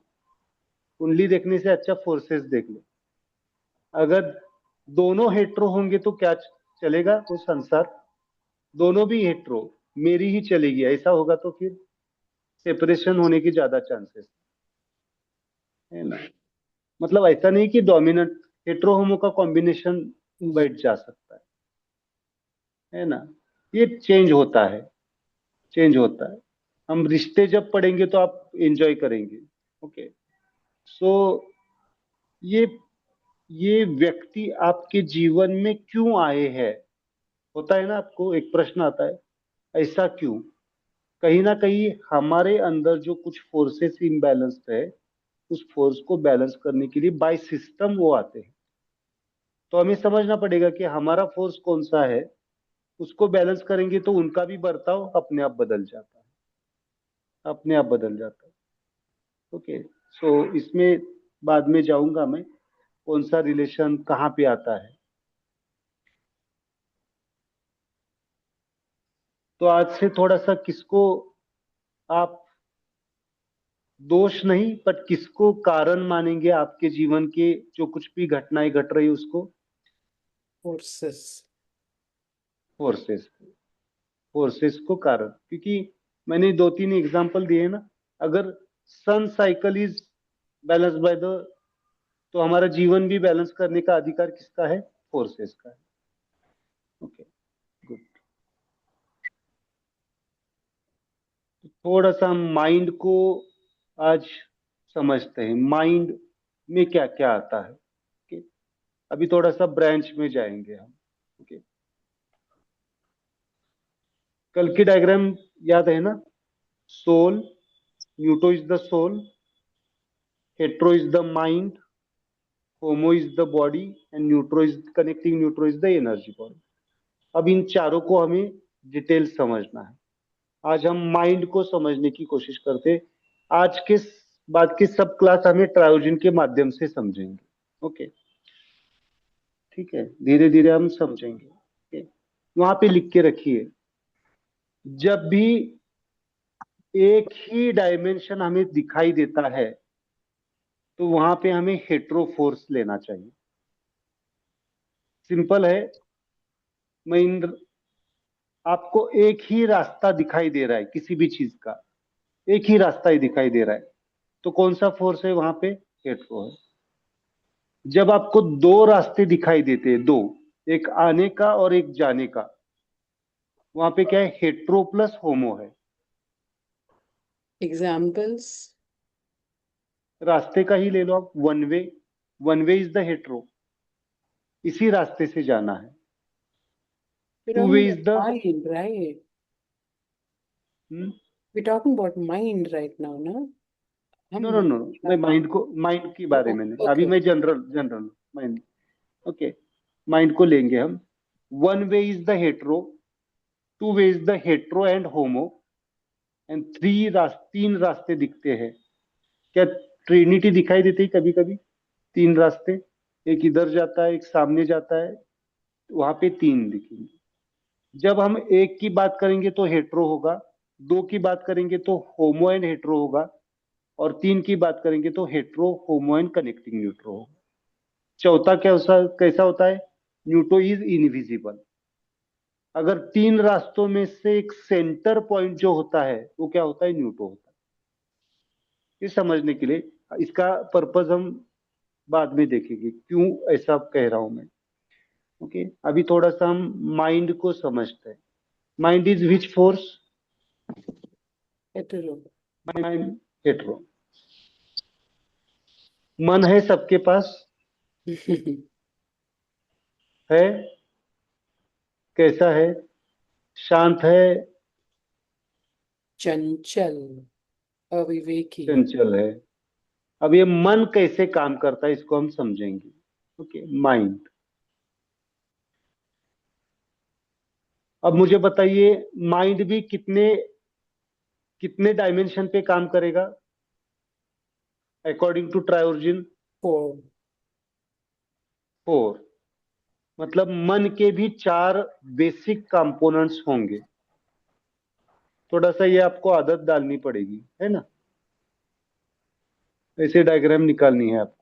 कुंडली देखने से अच्छा फोर्सेस देख लो। अगर दोनों हेट्रो होंगे तो क्या चलेगा, वो संसार, दोनों भी हेट्रो, मेरी ही चलेगी, ऐसा होगा तो फिर सेपरेशन होने की ज्यादा चांसेस है ना। मतलब ऐसा नहीं कि डोमिनेंट हेट्रो होमो का कॉम्बिनेशन बैठ जा सकता है ना, ये चेंज होता है, चेंज होता है। हम रिश्ते जब पढ़ेंगे तो आप एंजॉय करेंगे। ओके, सो ये ये व्यक्ति आपके जीवन में क्यों आए हैं, होता है ना, आपको एक प्रश्न आता है, ऐसा क्यों। कहीं ना कहीं हमारे अंदर जो कुछ फोर्सेस इम्बैलेंस्ड है, उस फोर्स को बैलेंस करने के लिए बाय सिस्टम वो आते हैं। तो हमें समझना पड़ेगा कि हमारा फोर्स कौन सा है, उसको बैलेंस करेंगे तो उनका भी बर्ताव अपने आप बदल जाता है, अपने आप बदल जाता है। ओके, सो इसमें बाद में जाऊंगा मैं, कौन सा रिलेशन कहाँ पे आता है। तो आज से थोड़ा सा किसको आप दोष नहीं पर किसको कारण मानेंगे आपके जीवन के जो कुछ भी घटनाएं घट रही उसको? Forces. फोर्सेस। फोर्सेस को कारण, क्योंकि मैंने 2-3 एग्जांपल दिए ना। अगर sun cycle is balance by the, तो हमारा जीवन भी बैलेंस करने का अधिकार किसका है? फोर्सेस का है। Okay, good. थोड़ा सा माइंड को आज समझते हैं, माइंड में क्या क्या आता है। ओके, अभी थोड़ा सा ब्रांच में जाएंगे हम। ओके, कल की डायग्राम याद है ना? Soul, neutro is the soul, hetero is the mind, homo is the body and neutro is connecting, neutro is the energy body. अब इन चारों को हमें डिटेल समझना है। आज हम माइंड को समझने की कोशिश करते हैं। आज के बाद की सब क्लास हमें ट्रायोजन के माध्यम से समझेंगे। ओके, ठीक है, धीरे धीरे हम समझेंगे। ओके, वहां पे लिख के रखिए, जब भी एक ही डायमेंशन हमें दिखाई देता है तो वहां पे हमें हेट्रो फोर्स लेना चाहिए। सिंपल है महेंद्र, आपको एक ही रास्ता दिखाई दे रहा है किसी भी चीज का, एक ही रास्ता ही दिखाई दे रहा है, तो कौन सा फोर्स है वहां पे? हेट्रो है। जब आपको दो रास्ते दिखाई देते हैं, दो, एक आने का और एक जाने का, वहां पे क्या है? हेट्रो प्लस होमो है। Examples? रास्ते का ही ले लो आप, one way. One way is the hetero, इसी रास्ते से जाना है। We're to talking way is about the, mind, right? We're talking about mind right now, no? No no no, मैं माइंड को, माइंड के बारे में नहीं, अभी Okay. मैं general general mind. Okay, mind को लेंगे हम। One way is the hetero, two way is the hetero and homo, and तीन रास्ते दिखते हैं। क्या ट्रिनिटी दिखाई देती है कभी कभी? तीन रास्ते, एक इधर जाता है, एक सामने जाता है, वहां पे तीन दिखेंगे। जब हम एक की बात करेंगे तो हेट्रो होगा, दो की बात करेंगे तो होमो एंड हेट्रो होगा, और तीन की बात करेंगे तो हेट्रो होमो एंड कनेक्टिंग न्यूट्रो होगा। चौथा कैसा होता है? न्यूट्रो इज इनविजिबल। अगर तीन रास्तों में से एक सेंटर पॉइंट जो होता है वो क्या होता है? न्यूट्रो होता है। ये समझने के लिए, इसका पर्पज हम बाद में देखेंगे क्यों ऐसा कह रहा हूं मैं। ओके, अभी थोड़ा सा हम माइंड को समझते हैं। Mind is which force? Hetero. Mind hetero. मन है सबके पास? है? कैसा है? शांत है? Chanchal. Aviveki. चंचल है? अब ये मन कैसे काम करता है इसको हम समझेंगे। Okay, mind. अब मुझे बताइए, माइंड भी कितने कितने डायमेंशन पे काम करेगा अकॉर्डिंग टू ट्रायोजन? 4. 4। मतलब मन के भी 4 बेसिक कंपोनेंट्स होंगे। थोड़ा सा ये आपको आदत डालनी पड़ेगी, है ना? ऐसे डायग्राम निकालनी है आपको।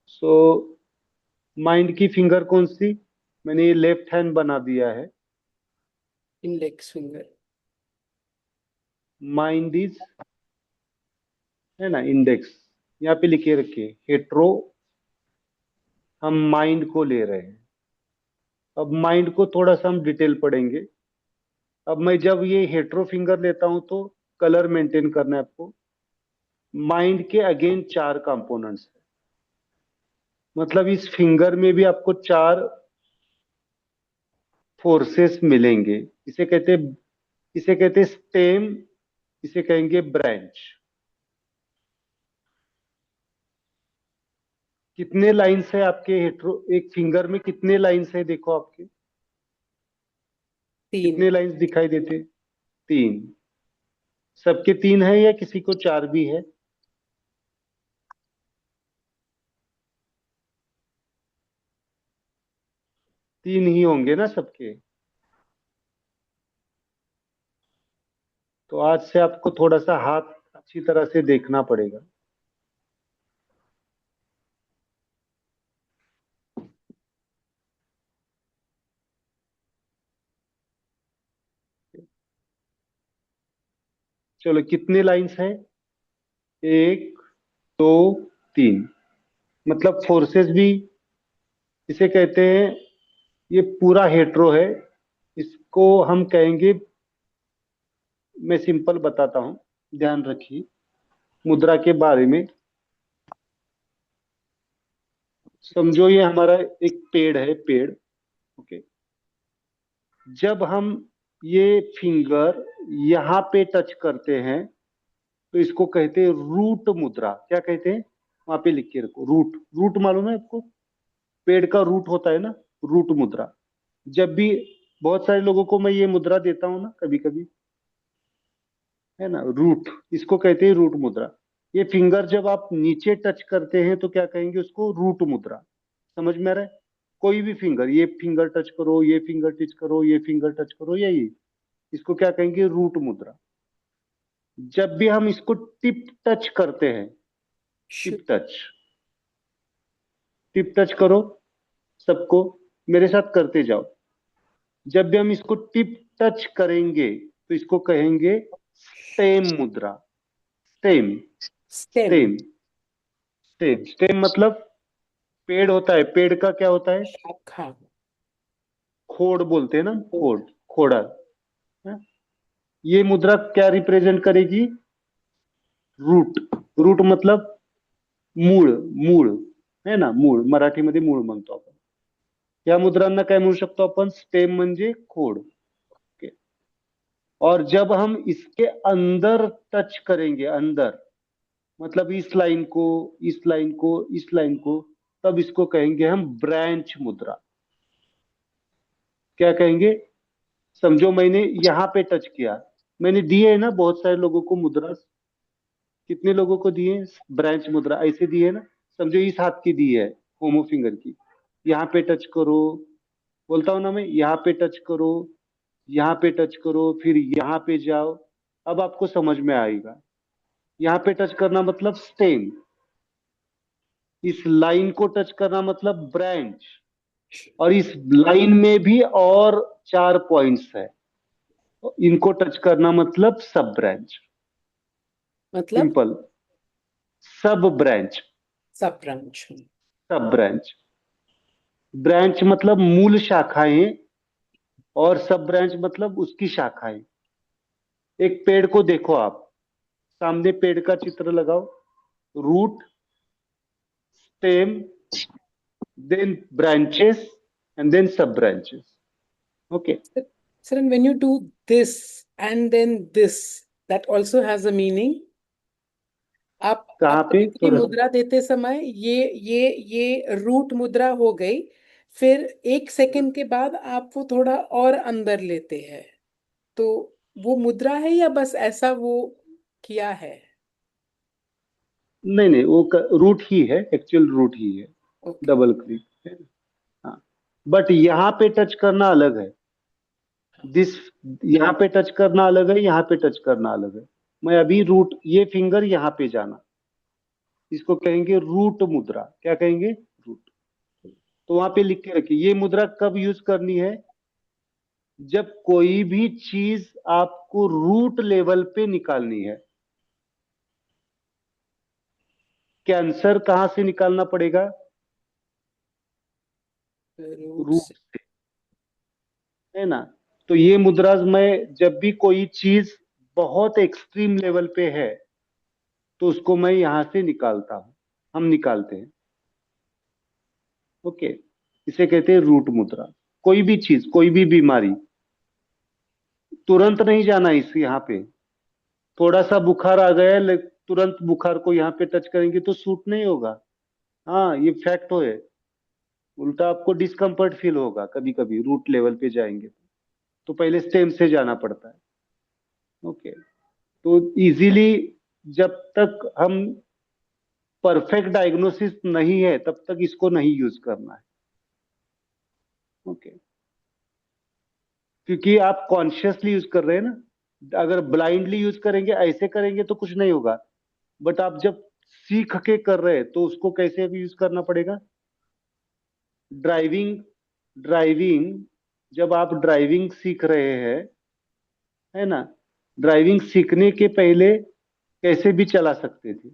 सो माइंड की फिंगर कौन सी? मैंने ये लेफ्ट हैंड बना दिया है। Index finger. माइंड इज, है ना, इंडेक्स। यहाँ पे लिखे रखिए हेट्रो, हम माइंड को ले रहे हैं। अब माइंड को थोड़ा सा हम डिटेल पढ़ेंगे। अब मैं जब ये हेट्रो फिंगर लेता हूं तो कलर मेंटेन करना है आपको। माइंड के अगेन 4 कंपोनेंट्स है, मतलब इस फिंगर में भी आपको 4 फोर्सेस मिलेंगे। इसे कहते स्टेम, इसे कहेंगे ब्रांच। कितने लाइंस है आपके एक फिंगर में कितने लाइंस है, देखो आपके 3. कितने लाइंस दिखाई देते? 3। सबके 3 है या किसी को 4 भी है? तीन ही होंगे ना सबके। तो आज से आपको थोड़ा सा हाथ अच्छी तरह से देखना पड़ेगा। चलो कितने लाइंस है? 1 2 3। मतलब फोर्सेस भी इसे कहते हैं, ये पूरा हेट्रो है। इसको हम कहेंगे, मैं सिंपल बताता हूं, ध्यान रखिए मुद्रा के बारे में। समझो ये हमारा एक पेड़ है, पेड़। ओके, जब हम ये फिंगर यहाँ पे टच करते हैं तो इसको कहते हैं रूट मुद्रा। क्या कहते हैं? वहां पे लिख के रखो, रूट। रूट मालूम है आपको? पेड़ का रूट होता है ना, रूट मुद्रा। जब भी बहुत सारे लोगों को मैं ये मुद्रा देता हूं ना कभी कभी, है ना, रूट, इसको कहते हैं रूट मुद्रा। ये फिंगर जब आप नीचे टच करते हैं तो क्या कहेंगे उसको? रूट मुद्रा। समझ में आ रहा है? कोई भी फिंगर, ये फिंगर टच करो, ये फिंगर टच करो, ये फिंगर टच करो, या ये, इसको क्या कहेंगे? रूट मुद्रा। जब भी हम इसको टिप टच करते हैं, टिप टच, टिप टच करो सबको, मेरे साथ करते जाओ। जब भी हम इसको टिप टच करेंगे तो इसको कहेंगे स्टेम मुद्रा। Stem, Stem. Stem, stem. Stem मतलब पेड़ होता है, पेड़ का क्या होता है? शाखा. खोड़ बोलते हैं ना, खोड़, खोड़ा है? ये मुद्रा क्या रिप्रेजेंट करेगी? रूट। रूट मतलब मूळ, मूळ, है ना, मूळ, मराठीमध्ये मूळ म्हणतो आपण। या मुद्रांना काय म्हणू शकतो आपण? स्टेम म्हणजे खोड। ओके। और जब हम इसके अंदर टच करेंगे, अंदर मतलब इस लाइन को, इस लाइन को, इस लाइन को, तब इसको कहेंगे हम ब्रांच मुद्रा। क्या कहेंगे? समझो मैंने यहां पे टच किया, मैंने दिए है ना बहुत सारे लोगों को मुद्रा। कितने लोगों को दिए ब्रांच मुद्रा? ऐसे दिए है ना। समझो इस हाथ की दी है, होमो फिंगर की। यहाँ पे टच करो, बोलता हूं ना मैं, यहाँ पे टच करो, यहाँ पे टच करो, फिर यहाँ पे जाओ। अब आपको समझ में आएगा। यहाँ पे टच करना मतलब स्टेम, इस लाइन को टच करना मतलब ब्रांच, और इस लाइन में भी और 4 पॉइंट्स है, इनको टच करना मतलब सब ब्रांच। मतलब सिंपल, सब ब्रांच, सब ब्रांच. सब ब्रांच। ब्रांच मतलब मूल शाखाएं, और सब ब्रांच मतलब उसकी शाखाएं। एक पेड़ को देखो आप, सामने पेड़ का चित्र लगाओ, root, stem, then branches, and then सब branches. Okay. Sir, and when you do this and then this, that also has a meaning. आप कहाँ पे? कभी भी थोड़ा मुद्रा देते समय ये रूट मुद्रा हो गई, फिर 1 सेकंड के बाद आप वो थोड़ा और अंदर लेते हैं, तो वो मुद्रा है या बस ऐसा वो किया है? नहीं नहीं, वो रूट ही है, एक्चुअल रूट ही है। ओके. डबल क्लिक है ना? हाँ, बट यहाँ पे टच करना अलग है। दिस, यहाँ पे टच करना अलग है, यहाँ पे टच करना अलग है। मैं अभी रूट, ये फिंगर यहाँ पे जाना, इसको कहेंगे रूट मुद्रा। क्या कहेंगे? रूट। तो वहां पे लिख के रखिए, ये मुद्रा कब यूज करनी है? जब कोई भी चीज आपको रूट लेवल पे निकालनी है। कैंसर कहां से निकालना पड़ेगा? रूट रूट से. से, है ना। तो ये मुद्रा में जब भी कोई चीज बहुत एक्सट्रीम लेवल पे है तो उसको मैं यहां से निकालता हूं, हम निकालते हैं। ओके, इसे कहते हैं रूट मुद्रा। कोई भी चीज, कोई भी बीमारी, तुरंत नहीं जाना इस यहाँ पे। थोड़ा सा बुखार आ गया, तुरंत बुखार को यहाँ पे टच करेंगे तो सूट नहीं होगा। हाँ, ये फैक्ट है। उल्टा आपको डिस्कम्फर्ट फील होगा कभी कभी, रूट लेवल पे जाएंगे तो पहले स्टेम से जाना पड़ता है। ओके, तो इजीली जब तक हम परफेक्ट डायग्नोसिस नहीं है तब तक इसको नहीं यूज करना है। ओके, क्योंकि आप कॉन्शियसली यूज कर रहे हैं ना। अगर ब्लाइंडली यूज करेंगे, ऐसे करेंगे तो कुछ नहीं होगा। बट आप जब सीख के कर रहे हैं तो उसको कैसे भी यूज करना पड़ेगा। ड्राइविंग ड्राइविंग जब आप ड्राइविंग सीख रहे हैं, है ना, ड्राइविंग सीखने के पहले कैसे भी चला सकते थे,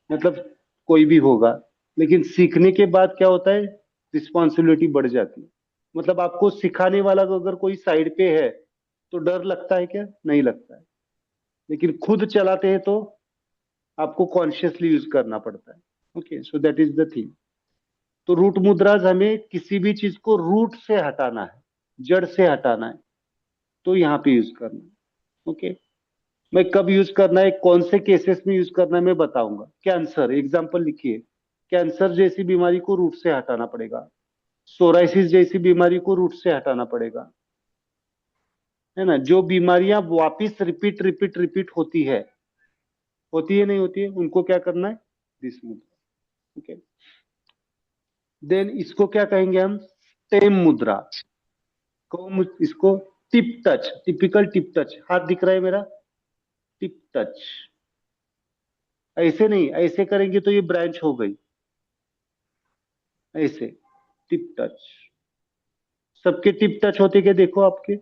मतलब कोई भी होगा। लेकिन सीखने के बाद क्या होता है, रिस्पॉन्सिबिलिटी बढ़ जाती है। मतलब आपको सिखाने वाला अगर कोई साइड पे है तो डर लगता है क्या? नहीं लगता है। लेकिन खुद चलाते हैं तो आपको कॉन्शियसली यूज करना पड़ता है। Okay, so that is the thing. तो रूट मुद्राज हमें किसी भी चीज को रूट से हटाना है, जड़ से हटाना है, तो यहाँ पे यूज करना है। ओके, मैं कब यूज करना है, कौन से केसेस में यूज करना है, मैं बताऊंगा। कैंसर एग्जांपल लिखिए। कैंसर जैसी बीमारी को रूट से हटाना पड़ेगा। सोराइसिस जैसी बीमारी को रूट से हटाना पड़ेगा, है ना। जो बीमारियां वापिस रिपीट रिपीट रिपीट होती है नहीं होती है, उनको क्या करना है, दिस मुद्रा। ओके, देन इसको क्या कहेंगे हम, स्टेम मुद्रा को। इसको tip touch, typical tip touch, हाथ दिख रहा है मेरा, टिप टच। ऐसे नहीं, ऐसे करेंगे तो ये ब्रांच हो गई, ऐसे टिप टच। सबके टिप टच होते क्या, देखो आपके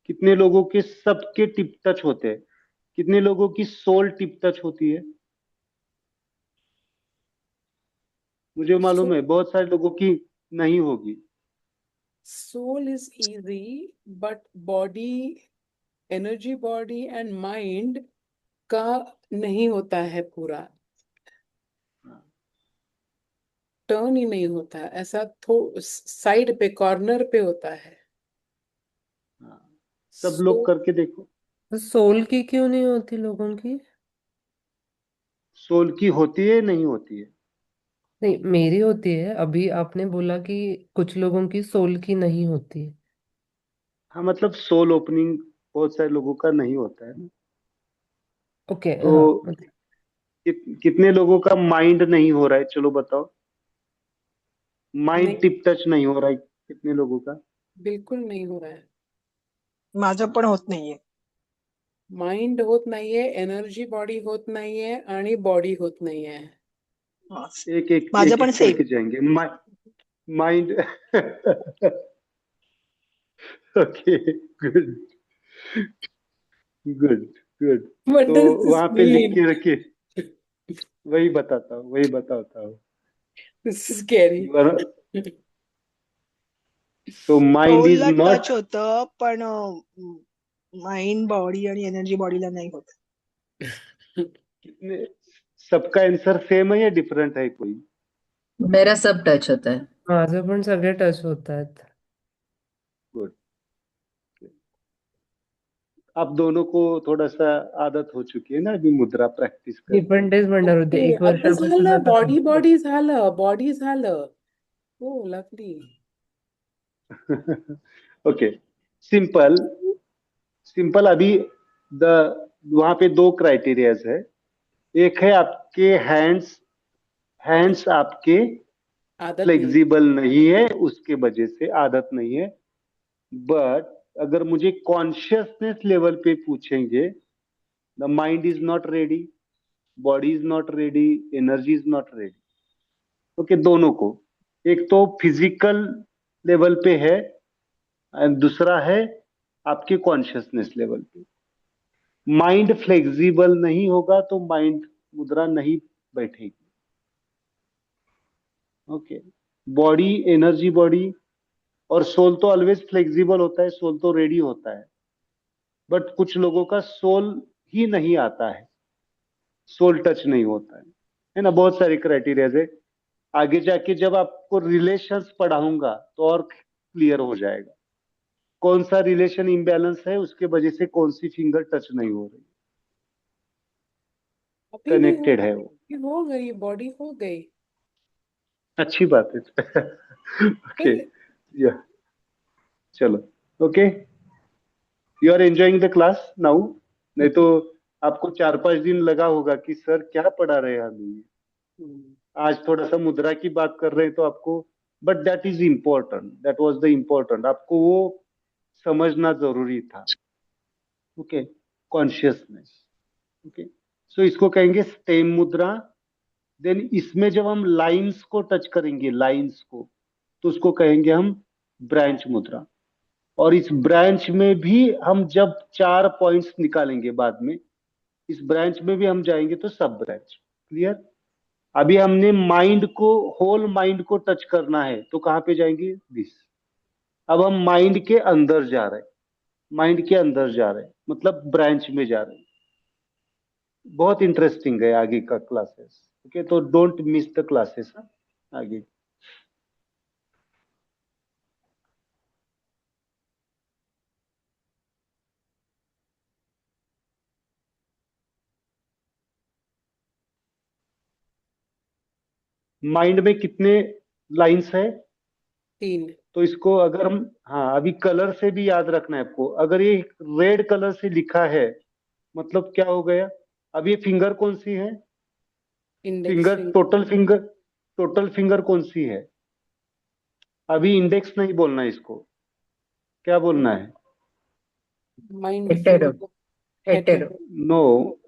कितने लोगों के, सबके टिप टच होते हैं। कितने लोगों की सोल टिप टच होती है? मुझे मालूम है बहुत सारे लोगों की नहीं होगी। Soul is easy, but body, energy body and mind का नहीं होता है पूरा, टर्न ही नहीं होता है, ऐसा साइड पे, कॉर्नर पे होता है। हाँ, सब सो लोग करके देखो। तो सोल की क्यों नहीं होती लोगों की? सोल की होती है, नहीं होती है? नहीं, मेरी होती है। अभी आपने बोला कि कुछ लोगों की सोल की नहीं होती। हाँ, मतलब सोल ओपनिंग बहुत सारे लोगों का नहीं होता है ना। ओके, तो हाँ मतलब कितने लोगों का माइंड नहीं हो रहा है, चलो बताओ। माइंड नहीं, टिप टच नहीं हो रहा है कितने लोगों का? बिल्कुल नहीं हो रहा है। माझं पण होत नाहीये. माइंड होत नाहीये, एनर्जी बॉडी होत नाहीये आणि बॉडी होत नाहीये. हा. एक एक माझं एक पण एक सेम. करके जाएंगे। Mind okay, good good good. What तो does this वहां पे लिख mean? के रखिए, वही बताता हूँ, वही बताता हूँ। This is scary. तो माइंड इज सोलला नॉट, टच होतं पण माइंड बॉडी आणि एनर्जी बॉडीला नाही होत. कितने, सबका आंसर सेम है या डिफरेंट है कोई? मेरा सब टच होता है। माझं पण सगळे टच होतात. गुड। आप दोनों को थोड़ा सा आदत हो चुकी है ना अभी मुद्रा प्रैक्टिस मी करके। पण तेच म्हणणार होते, ओके, एक आता वर्षापासून झालं, आता बॉडी करतोय. बॉडी झालं, बॉडी झालं. हो, लवली. Okay, simple simple. अभी द वहां पे दो क्राइटेरियाज है। एक है आपके हैंड्स, हैंड्स आपके आदत नहीं है. फ्लेक्सिबल नहीं है, उसके वजह से आदत नहीं है। बट अगर मुझे कॉन्शियसनेस लेवल पे पूछेंगे, the mind is not ready, body is not ready, energy is not ready. Okay, दोनों को। एक तो फिजिकल लेवल पे है, और दूसरा है आपके कॉन्शियसनेस लेवल पे। माइंड फ्लेक्सिबल नहीं होगा तो माइंड मुद्रा नहीं बैठेगी। ओके, बॉडी, एनर्जी बॉडी और सोल तो ऑलवेज फ्लेक्सिबल होता है, सोल तो रेडी होता है। बट कुछ लोगों का सोल ही नहीं आता है, सोल टच नहीं होता है ना। बहुत सारे क्राइटेरिया है। आगे जाके जब आपको रिलेशंस पढ़ाऊंगा तो और क्लियर हो जाएगा कौन सा रिलेशन इम्बैलेंस है, उसके वजह से कौन सी फिंगर टच नहीं हो रही। अभी नहीं कनेक्टेड है वो। ये हो गई, बॉडी हो गई। अच्छी बात है। ओके, फिर या चलो, okay, you are enjoying the class now. नहीं तो आपको 4-5 दिन लगा होगा कि सर क्या पढ़ा रहे हैं हमें। आज थोड़ा सा मुद्रा की बात कर रहे हैं तो आपको, but that is important, that was the important, आपको वो समझना जरूरी था। Okay, consciousness. ओके, सो इसको कहेंगे स्टेम मुद्रा। देन इसमें जब हम लाइंस को टच करेंगे, लाइंस को, तो उसको कहेंगे हम ब्रांच मुद्रा। और इस ब्रांच में भी हम जब 4 पॉइंट्स निकालेंगे बाद में, इस ब्रांच में भी हम जाएंगे तो सब ब्रांच। क्लियर? अभी हमने माइंड को, होल माइंड को टच करना है तो कहां पे जाएंगे? दिस। अब हम माइंड के अंदर जा रहे हैं, माइंड के अंदर जा रहे हैं, मतलब ब्रांच में जा रहे हैं। बहुत इंटरेस्टिंग है आगे का क्लासेस। ओके, तो डोंट मिस द क्लासेस आगे। माइंड में कितने लाइंस है? 3। तो इसको अगर हम, हाँ, अभी कलर से भी याद रखना है आपको। अगर ये रेड कलर से लिखा है मतलब क्या हो गया? अब ये फिंगर कौन सी है? Index finger, finger. Total finger, total finger कौन सी है? अभी इंडेक्स नहीं बोलना है इसको, क्या बोलना है? Mind hetero, finger. Hetero. Hetero. No,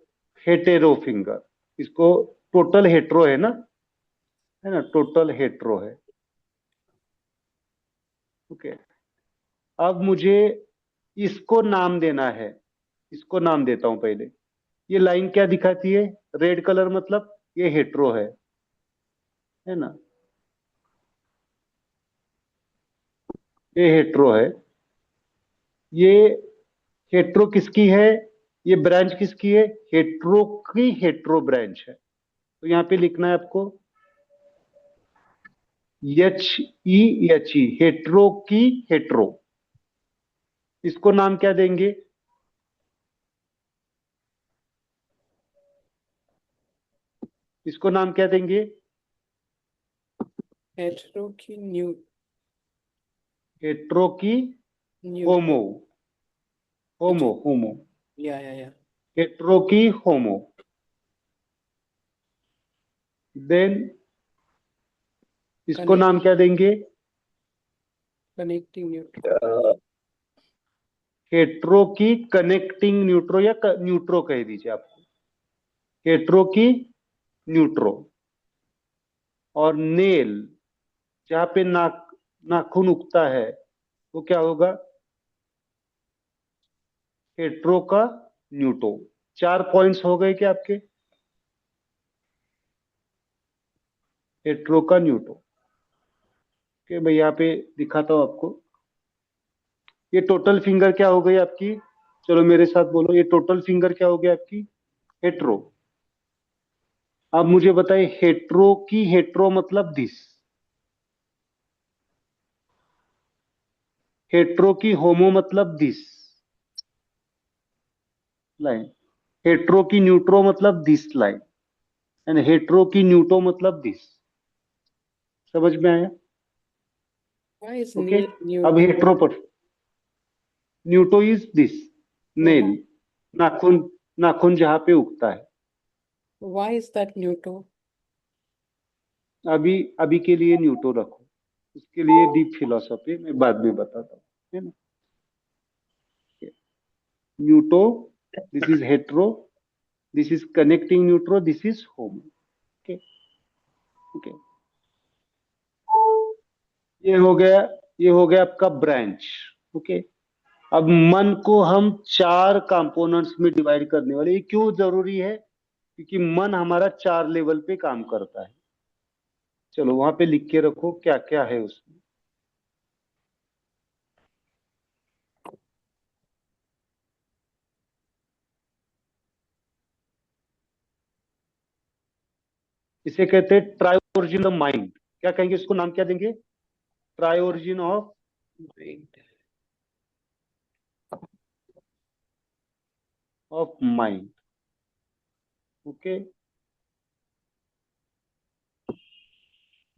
hetero finger. इसको टोटल हेट्रो है ना, है ना, टोटल हेट्रो है। ओके, अब मुझे इसको नाम देना है। इसको नाम देता हूं पहले। ये लाइन क्या दिखाती है? रेड कलर, मतलब ये हेट्रो है ना, ये हेट्रो है। ये हेट्रो किसकी है? ये ब्रांच किसकी है? हेट्रो की हेट्रो ब्रांच है। तो यहां पे लिखना है आपको HEHE, हेट्रो की हेट्रो। इसको नाम क्या देंगे? इसको नाम क्या देंगे? हेटेरो की न्यू हेट्रो की न्यूट्रो। होमो, होमो, अच्छा। होमो, या हेट्रो की होमो। देन इसको कनेक्ट नाम क्या देंगे? कनेक्टिंग न्यूट्रो। हेट्रो की कनेक्टिंग न्यूट्रो, या न्यूट्रो कह दीजिए आपको, हेट्रो की न्यूट्रो। और नेल, जहां पे नाखून उगता है, वो क्या होगा? हेट्रो का न्यूटो। 4 पॉइंट्स हो गए क्या आपके? हेट्रो का न्यूटो। ओके, मैं यहाँ पे दिखाता हूँ आपको। ये टोटल फिंगर क्या हो गई आपकी? चलो मेरे साथ बोलो, ये टोटल फिंगर क्या हो गया आपकी? हेट्रो। अब मुझे बताइए, हेट्रो की हेट्रो मतलब दिस। हेट्रो की होमो मतलब दिस लाइन। हेट्रो की न्यूट्रो मतलब दिस लाइन। एंड हेट्रो की न्यूटो मतलब दिस। समझ में आया? व्हाई इज ओके, अब न्यूट्रो? हेट्रो पर, न्यूटो इज दिस, नेल, नाखून, नाखून जहां पे उगता है। Why is that neutro? अभी अभी के लिए न्यूटो रखो, उसके लिए डीप फिलोसॉफी मैं बाद में बताता हूँ, है ना। Neutro, this is hetero, this is connecting neutro, this is homo. Okay, okay, ये हो गया, ये हो गया आपका ब्रांच। ओके, अब मन को हम 4 कंपोनेंट्स में डिवाइड करने वाले। ये क्यों जरूरी है? क्योंकि मन हमारा 4 लेवल पे काम करता है। चलो वहां पे लिख के रखो क्या क्या है उसमें। इसे कहते हैं ट्राई ओरिजिन ऑफ माइंड। क्या कहेंगे इसको, नाम क्या देंगे? Tri origin of mind. Okay,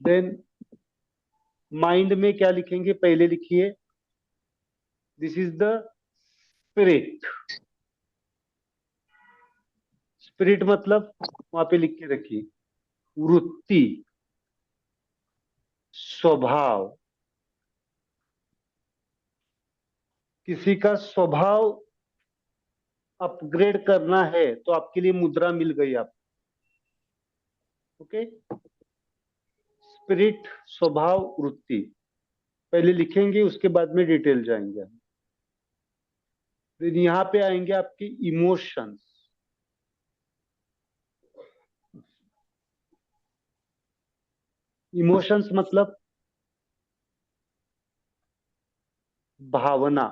then mind में क्या लिखेंगे, पहले लिखिए this is the spirit. Spirit मतलब वहां पे लिख के रखिए वृत्ति, स्वभाव। किसी का स्वभाव अपग्रेड करना है तो आपके लिए मुद्रा मिल गई आप। ओके, स्पिरिट, स्वभाव, वृत्ति पहले लिखेंगे, उसके बाद में डिटेल जाएंगे हम। फिर यहाँ पे आएंगे आपके इमोशंस। इमोशंस मतलब भावना।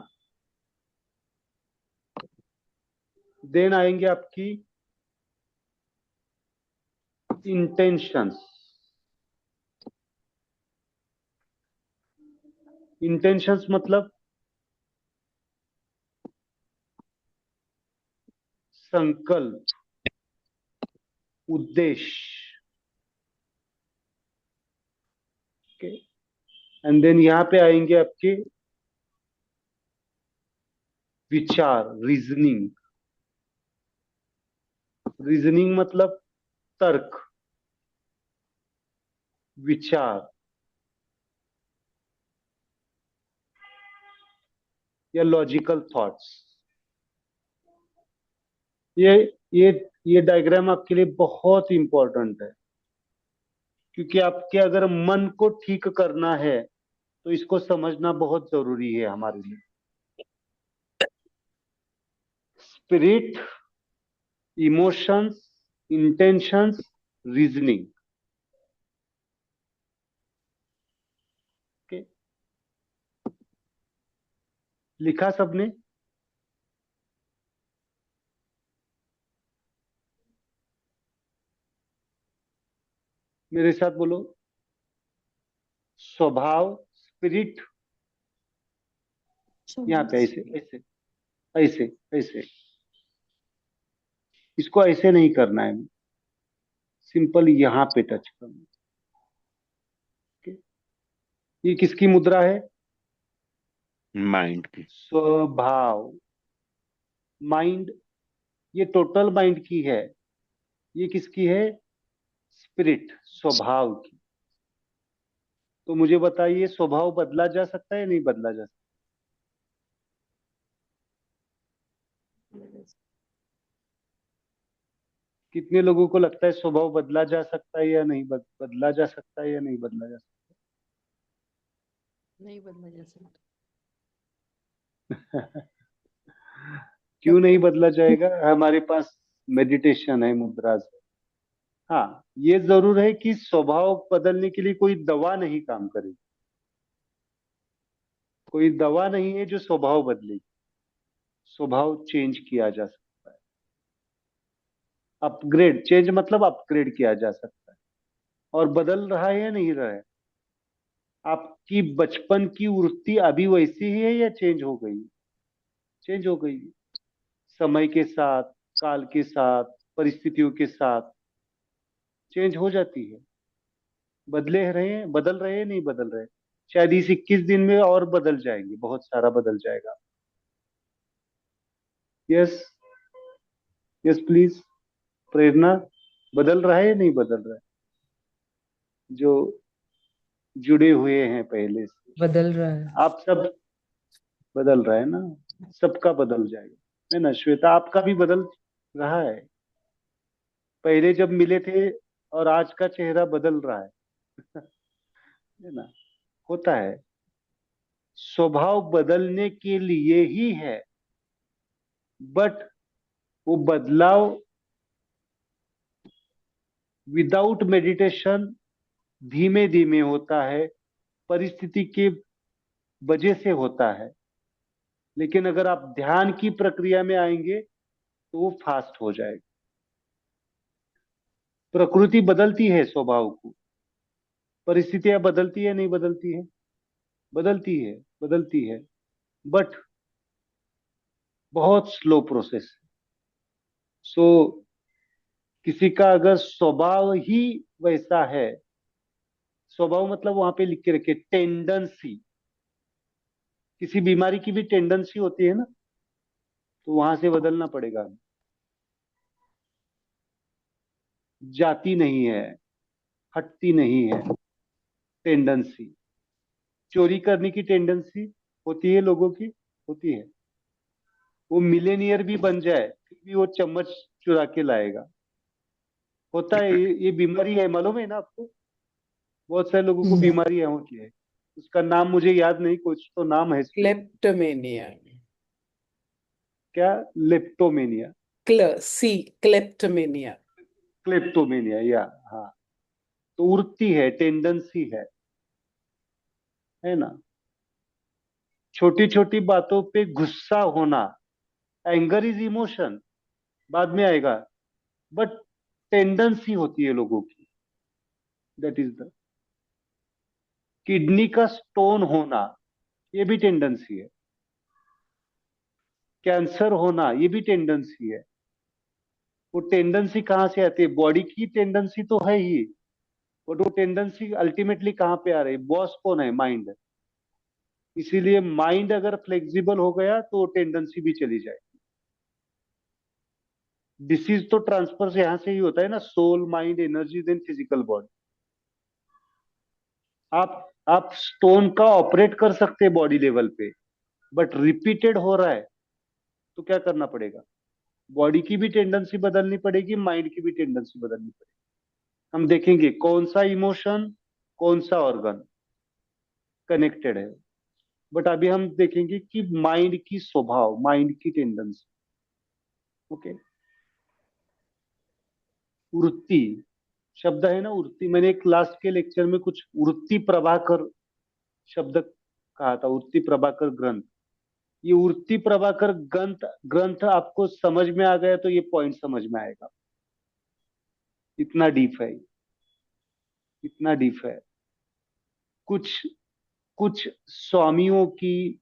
देन आएंगे आपकी इंटेंशंस। इंटेंशंस मतलब संकल्प, उद्देश्य। ओके, एंड देन यहाँ पे आएंगे आपके विचार, रीजनिंग। रीजनिंग मतलब तर्क, विचार या लॉजिकल थॉट्स। ये ये ये डायग्राम आपके लिए बहुत इंपॉर्टेंट है, क्योंकि आपके अगर मन को ठीक करना है तो इसको समझना बहुत जरूरी है हमारे लिए। Spirit, emotions, intentions, reasoning. Okay, लिखा सबने? मेरे साथ बोलो, स्वभाव, स्पिरिट, यहाँ पे ऐसे ऐसे ऐसे ऐसे, इसको ऐसे नहीं करना है, सिंपल यहाँ पे टच करना। ओके, ये किसकी मुद्रा है? माइंड की। स्वभाव, माइंड, ये टोटल माइंड की है। ये किसकी है? स्पिरिट, स्वभाव की। तो मुझे बताइए, स्वभाव बदला जा सकता है नहीं बदला जा सकता? कितने लोगों को लगता है स्वभाव बदला जा सकता है या नहीं बदला जा सकता है या नहीं बदला जा नहीं बदला जा सकता। सकता? क्यों नहीं बदला जाएगा? हमारे पास मेडिटेशन है, मुद्रा से। हाँ, ये जरूर है कि स्वभाव बदलने के लिए कोई दवा नहीं काम करेगी। कोई दवा नहीं है जो स्वभाव बदलेगी। स्वभाव चेंज किया जा सकता है। अपग्रेड, चेंज मतलब अपग्रेड किया जा सकता है। और बदल रहा है या नहीं रहा है? आपकी बचपन की वृत्ति अभी वैसी ही है या चेंज हो गई? चेंज हो गई। समय के साथ, काल के साथ, परिस्थितियों के साथ चेंज हो जाती है। बदले रहे हैं, बदल रहे हैं, नहीं बदल रहे? शायद इस 21 दिन में और बदल जाएंगे, बहुत सारा बदल जाएगा। Yes, yes please. प्रेरणा, बदल रहा है या नहीं बदल रहा है? जो जुड़े हुए हैं पहले से, बदल रहा है। आप सब बदल रहा है ना? सबका बदल जाएगा, है ना श्वेता? आपका भी बदल रहा है। पहले जब मिले थे और आज का चेहरा बदल रहा है ना? होता है। स्वभाव बदलने के लिए ही है, बट वो बदलाव विदाउट मेडिटेशन धीमे धीमे होता है, परिस्थिति के वजह से होता है। लेकिन अगर आप ध्यान की प्रक्रिया में आएंगे तो वो फास्ट हो जाएगा। प्रकृति बदलती है स्वभाव को, परिस्थितियां बदलती है नहीं बदलती है? बदलती है, बदलती है, बट बहुत स्लो प्रोसेस। सो किसी का अगर स्वभाव ही वैसा है, स्वभाव मतलब वहां पे लिख के रखे टेंडेंसी, किसी बीमारी की भी टेंडेंसी होती है ना, तो वहां से बदलना पड़ेगा हमें। जाती नहीं है, हटती नहीं है, टेंडेंसी। चोरी करने की टेंडेंसी होती है लोगों की, होती है। वो मिलेनियर भी बन जाए फिर भी वो चम्मच चुरा के लाएगा, होता है। ये बीमारी है, मालूम है ना आपको? बहुत सारे लोगों को बीमारी है होती है। उसका नाम मुझे याद नहीं, कुछ तो नाम है इसके। क्लेप्टोमेनिया। क्या? लेप्टोमेनिया, क्लेप्टोमेनिया। क्लेप्टोमेनिया, या हाँ। तो उड़ती है, टेंडेंसी है ना। छोटी छोटी बातों पे गुस्सा होना, एंगर इज इमोशन, बाद में आएगा, बट टेंडेंसी होती है लोगों की, दैट इज द। किडनी का स्टोन होना, ये भी टेंडेंसी है। कैंसर होना, ये भी टेंडेंसी है। वो टेंडेंसी कहाँ से आती है? बॉडी की टेंडेंसी तो है ही, बट वो टेंडेंसी अल्टीमेटली कहाँ पे आ रही है? बॉस कौन है? माइंड। इसीलिए माइंड अगर फ्लेक्सिबल हो गया तो टेंडेंसी भी चली जाए। डिसीज तो ट्रांसफर से यहां से ही होता है ना, soul, mind, energy, then physical body. आप स्टोन का ऑपरेट कर सकते हैं बॉडी लेवल पे, बट रिपीटेड हो रहा है तो क्या करना पड़ेगा? बॉडी की भी टेंडेंसी बदलनी पड़ेगी, माइंड की भी टेंडेंसी बदलनी पड़ेगी। हम देखेंगे कौन सा इमोशन, कौन सा ऑर्गन कनेक्टेड है। बट अभी हम देखेंगे कि माइंड की स्वभाव, माइंड की टेंडेंसी। ओके। वृत्ति शब्द है ना, वृत्ति। मैंने एक लास्ट के लेक्चर में कुछ वृत्ति प्रभाकर शब्द कहा था, वृत्ति प्रभाकर ग्रंथ। ये वृत्ति प्रभाकर ग्रंथ ग्रंथ आपको समझ में आ गया तो ये पॉइंट समझ में आएगा। इतना डीप है, इतना डीप है। कुछ कुछ स्वामियों की,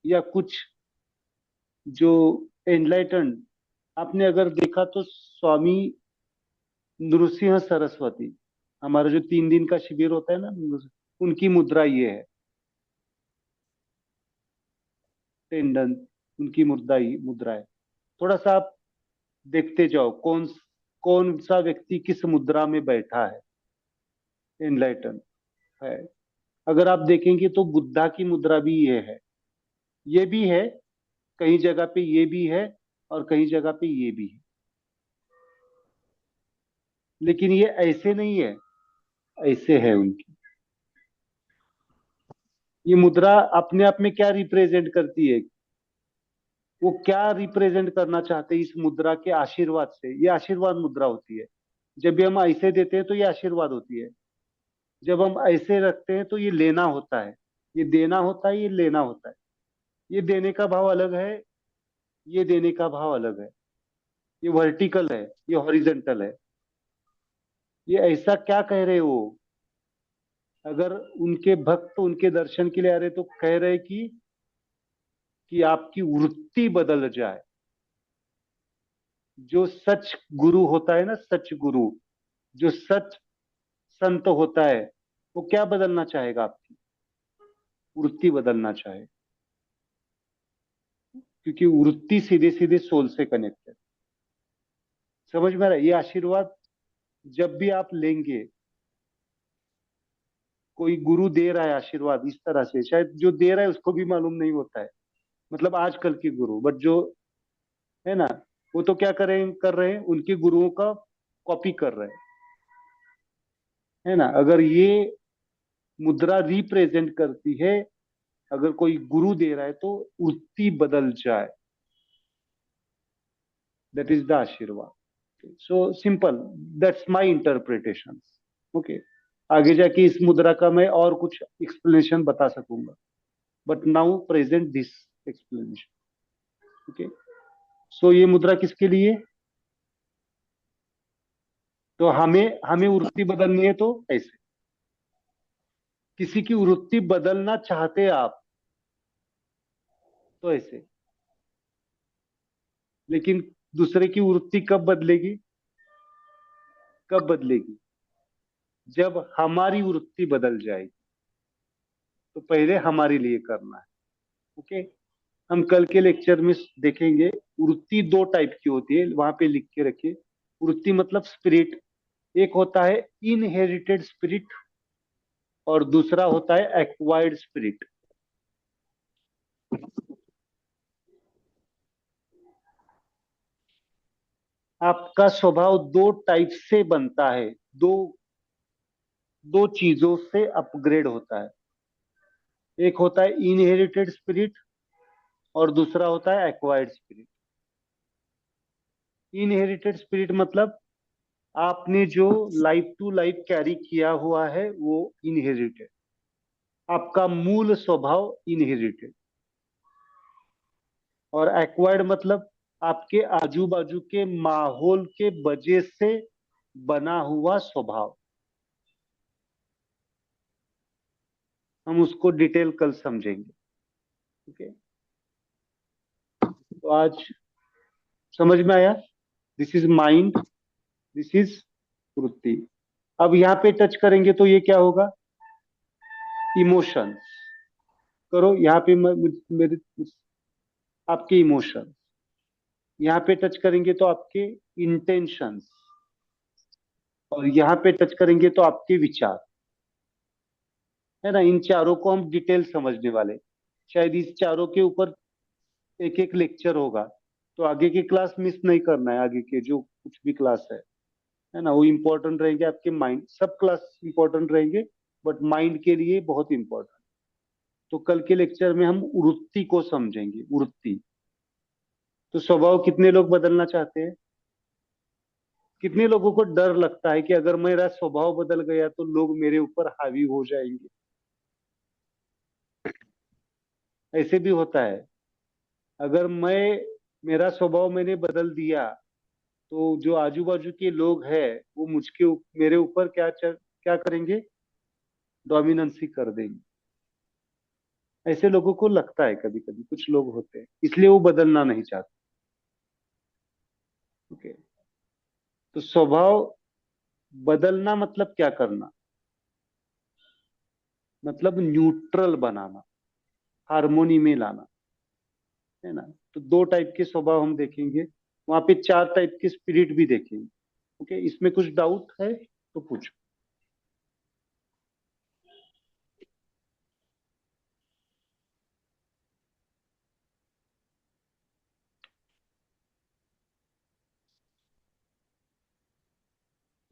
या कुछ जो एनलाइटन, आपने अगर देखा तो स्वामी नृसिंह सरस्वती, हमारा जो 3 दिन का शिविर होता है ना, उनकी मुद्रा ये है, टेंडन, उनकी मुद्रा है। थोड़ा सा आप देखते जाओ कौन कौन सा व्यक्ति किस मुद्रा में बैठा है, एनलाइटन है। अगर आप देखेंगे तो बुद्धा की मुद्रा भी ये भी है, कहीं जगह पे ये भी है, और कहीं जगह पे ये भी है। लेकिन ये ऐसे नहीं है, ऐसे है उनकी। ये मुद्रा अपने आप में क्या रिप्रेजेंट करती है? वो क्या रिप्रेजेंट करना चाहते हैं इस मुद्रा के आशीर्वाद से? ये आशीर्वाद मुद्रा होती है। जब भी हम ऐसे देते हैं तो ये आशीर्वाद होती है, जब हम ऐसे रखते हैं तो ये लेना होता है। ये देना होता है, ये लेना होता है। ये देने का भाव अलग है, ये देने का भाव अलग है। ये वर्टिकल है, ये हॉरिजेंटल है। ये ऐसा क्या कह रहे हो? अगर उनके भक्त उनके दर्शन के लिए आ रहे तो कह रहे कि आपकी वृत्ति बदल जाए। जो सच गुरु होता है ना, सच गुरु, जो सच संत होता है, वो क्या बदलना चाहेगा? आपकी वृत्ति बदलना चाहे, क्योंकि वृत्ति सीधे सीधे सोल से कनेक्ट है। समझ में आ रहा है? ये आशीर्वाद जब भी आप लेंगे, कोई गुरु दे रहा है आशीर्वाद इस तरह से, शायद जो दे रहा है उसको भी मालूम नहीं होता है, मतलब आजकल के गुरु, बट जो है ना, वो तो क्या कर रहे हैं, उनके गुरुओं का कॉपी कर रहे हैं, है ना। अगर ये मुद्रा रिप्रेजेंट करती है, अगर कोई गुरु दे रहा है तो वृत्ति बदल जाए, दैट इज द आशीर्वाद। So simple, that's my interpretation. Okay. आगे जाके इस मुद्रा का मैं और कुछ एक्सप्लेनेशन बता सकूंगा, but now present this explanation. Okay. So ये मुद्रा किसके लिए? तो हमें हमें वृत्ति बदलनी है तो ऐसे। किसी की वृत्ति बदलना चाहते हैं आप तो ऐसे। लेकिन दूसरे की वृत्ति कब बदलेगी? कब बदलेगी? जब हमारी वृत्ति बदल जाएगी। तो पहले हमारे लिए करना है। ओके, हम कल के लेक्चर में देखेंगे वृत्ति दो टाइप की होती है, वहां पे लिख के रखिए। वृत्ति मतलब स्पिरिट। एक होता है इनहेरिटेड स्पिरिट और दूसरा होता है एक्वायर्ड स्पिरिट। आपका स्वभाव दो टाइप से बनता है, दो दो चीजों से अपग्रेड होता है। एक होता है इनहेरिटेड स्पिरिट और दूसरा होता है एक्वायर्ड स्पिरिट। इनहेरिटेड स्पिरिट मतलब आपने जो लाइफ टू लाइफ कैरी किया हुआ है वो इनहेरिटेड, आपका मूल स्वभाव इनहेरिटेड। और एक्वायर्ड मतलब आपके आजू बाजू के माहौल के वजह से बना हुआ स्वभाव। हम उसको डिटेल कल समझेंगे। ओके, तो आज समझ में आया? This is mind, this is वृत्ति। अब यहाँ पे टच करेंगे तो ये क्या होगा? इमोशंस। करो यहाँ पे मेरे आपके इमोशंस। यहाँ पे टच करेंगे तो आपके इंटेंशंस, और यहाँ पे टच करेंगे तो आपके विचार। है ना? इन चारों को हम डिटेल समझने वाले। शायद इस चारों के ऊपर एक एक लेक्चर होगा, तो आगे की क्लास मिस नहीं करना है। आगे के जो कुछ भी क्लास है ना, वो इम्पोर्टेंट रहेंगे आपके माइंड। सब क्लास इम्पोर्टेंट रहेंगे, बट माइंड के लिए बहुत इम्पोर्टेंट। तो कल के लेक्चर में हम वृत्ति को समझेंगे। वृत्ति तो स्वभाव कितने लोग बदलना चाहते हैं? कितने लोगों को डर लगता है कि अगर मेरा स्वभाव बदल गया तो लोग मेरे ऊपर हावी हो जाएंगे? ऐसे भी होता है। अगर मेरा स्वभाव मैंने बदल दिया तो जो आजू बाजू के लोग हैं वो मेरे ऊपर क्या करेंगे? डोमिनेंसी कर देंगे। ऐसे लोगों को लगता है, कभी कभी कुछ लोग होते हैं, इसलिए वो बदलना नहीं चाहते। ओके, तो स्वभाव बदलना मतलब क्या करना? मतलब न्यूट्रल बनाना, हार्मोनी में लाना। है ना? तो दो टाइप के स्वभाव हम देखेंगे, वहां पे चार टाइप के स्पिरिट भी देखेंगे। ओके, इसमें कुछ डाउट है तो पूछो।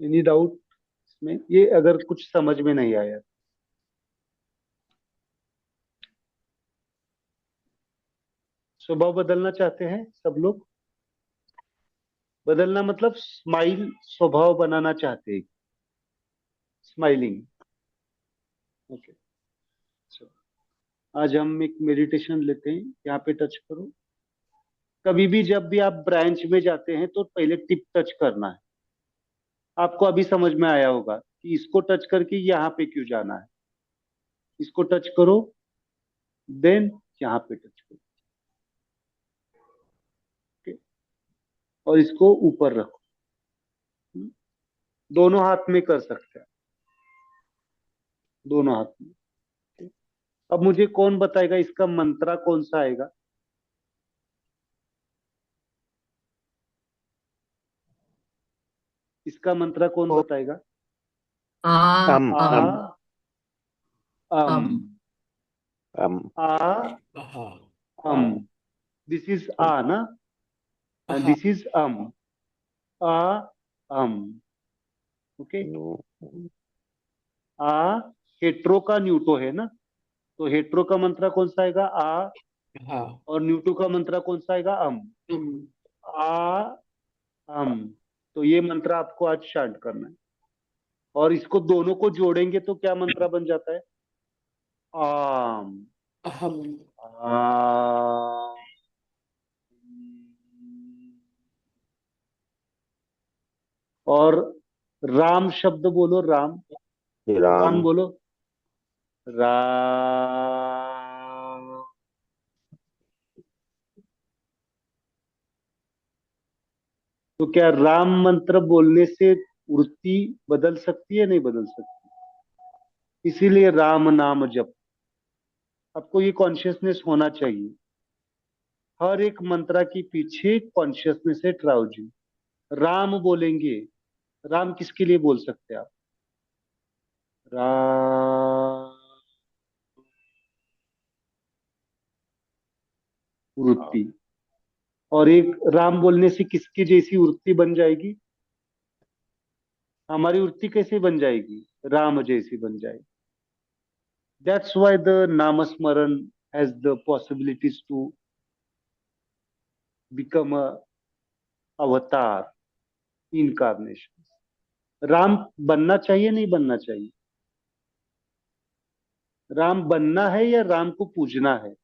एनी डाउट इसमें? ये अगर कुछ समझ में नहीं आया। स्वभाव बदलना चाहते हैं सब लोग? बदलना मतलब स्माइल स्वभाव बनाना चाहते हैं, स्माइलिंग। ओके, आज हम एक मेडिटेशन लेते हैं। यहाँ पे टच करो। कभी भी जब भी आप ब्रांच में जाते हैं तो पहले टिप टच करना है। आपको अभी समझ में आया होगा कि इसको टच करके यहाँ पे क्यों जाना है। इसको टच करो, देन यहाँ पे टच करो। ओके, और इसको ऊपर रखो। दोनों हाथ में कर सकते हैं, दोनों हाथ में। अब मुझे कौन बताएगा इसका मंत्रा कौन सा आएगा? इसका मंत्रा कौन बताएगा? आ अम आ अम अम अम अम आ हाँ अम। दिस इज आ ना, हाँ this is uh um. Okay, uh hetero का न्यूटो है ना, तो हेट्रो का मंत्रा कौन सा आएगा? आ। हाँ और न्यूटो का मंत्रा कौन सा आएगा? अम। हम्म, आ अम। तो ये मंत्र आपको आज शांत करना है, और इसको दोनों को जोड़ेंगे तो क्या मंत्र बन जाता है? आम। हम आम। और राम शब्द बोलो, राम। राम राम बोलो, राम। तो क्या राम मंत्र बोलने से वृत्ति बदल सकती है, नहीं बदल सकती। इसीलिए राम नाम जप, आपको ये कॉन्शियसनेस होना चाहिए। हर एक मंत्रा के पीछे कॉन्शियसनेस है ट्राउ जी। राम बोलेंगे, राम किसके लिए बोल सकते हैं आप? राम, वृत्ति। और एक राम बोलने से किसकी जैसी वृत्ति बन जाएगी? हमारी वृत्ति कैसे बन जाएगी? राम जैसी बन जाएगी। That's why the namasmaran has the possibilities to become a avatar, incarnation. Ram बनना चाहिए, नहीं बनना चाहिए? राम बनना है या राम को पूजना है?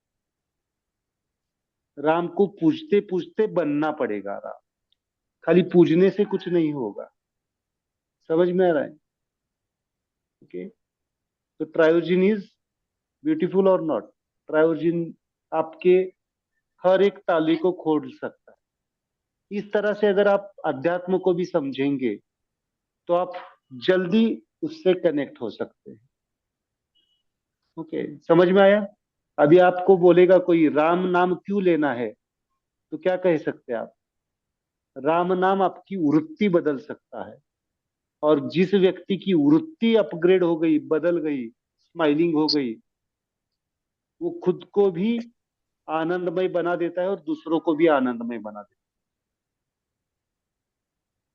राम को पूजते पूजते बनना पड़ेगा राम, खाली पूजने से कुछ नहीं होगा। समझ में आ रहा है? ओके। तो ट्रायोजिन इज ब्यूटीफुल और नॉट? ट्रायोजिन आपके हर एक ताले को खोल सकता है। इस तरह से अगर आप अध्यात्म को भी समझेंगे तो आप जल्दी उससे कनेक्ट हो सकते हैं। ओके, समझ में आया? अभी आपको बोलेगा कोई राम नाम क्यों लेना है, तो क्या कह सकते हैं आप? राम नाम आपकी वृत्ति बदल सकता है। और जिस व्यक्ति की वृत्ति अपग्रेड हो गई, बदल गई, स्माइलिंग हो गई, वो खुद को भी आनंदमय बना देता है और दूसरों को भी आनंदमय बना देता है।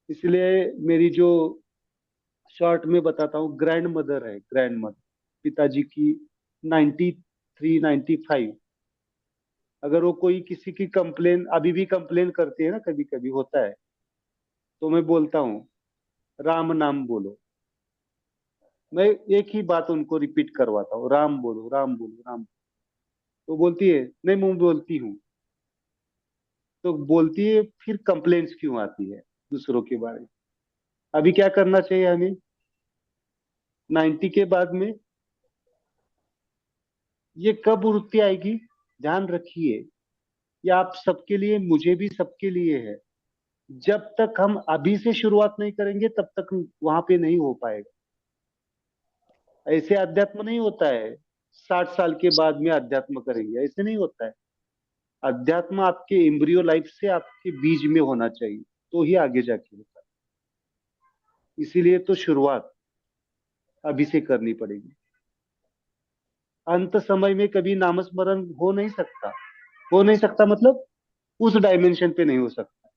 इसलिए मेरी जो शॉर्ट में बताता हूँ, ग्रैंड मदर है, ग्रैंड मदर पिताजी की 93 95। अगर वो कोई किसी की कंप्लेन, अभी भी कंप्लेन करती है ना, कभी कभी होता है, तो मैं बोलता हूँ राम नाम बोलो। मैं एक ही बात उनको रिपीट करवाता हूँ, राम बोलो, राम बोलो, राम। तो बोलती है नहीं, मैं बोलती हूँ। तो बोलती है, फिर कंप्लेंट्स क्यों आती है दूसरों के बारे में? अभी क्या करना चाहिए हमें 90 के बाद में? ये कब वृत्ति आएगी, ध्यान रखिए। ये आप सबके लिए, मुझे भी, सबके लिए है। जब तक हम अभी से शुरुआत नहीं करेंगे तब तक वहां पे नहीं हो पाएगा। ऐसे अध्यात्म नहीं होता है 60 साल के बाद में अध्यात्म करेंगे, ऐसे नहीं होता है। अध्यात्म आपके एम्ब्रियो लाइफ से, आपके बीज में होना चाहिए, तो ही आगे जाके होता है। इसीलिए तो शुरुआत अभी से करनी पड़ेगी। अंत समय में कभी नामस्मरण हो नहीं सकता। हो नहीं सकता मतलब उस डायमेंशन पे नहीं हो सकता,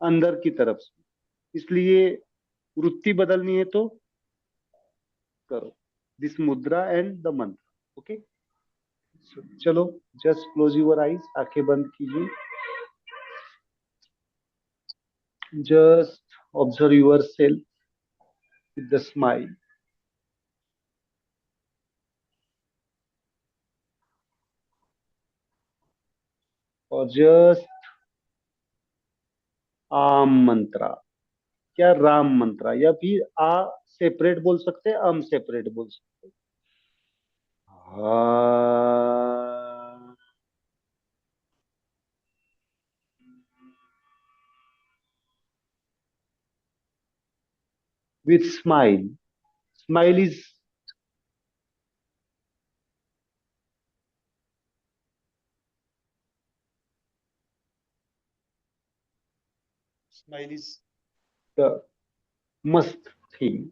अंदर की तरफ से। इसलिए वृत्ति बदलनी है तो करो this mudra and the mantra. Okay, चलो, जस्ट क्लोज यूर आईज, आंखें बंद कीजिए। Just observe your self with the smile. और जस्ट आम मंत्रा, क्या राम मंत्रा, या फिर आ सेपरेट बोल सकते हैं, अम सेपरेट बोल सकते हैं। With smile. Smile is, smile is the मस्त थिंग।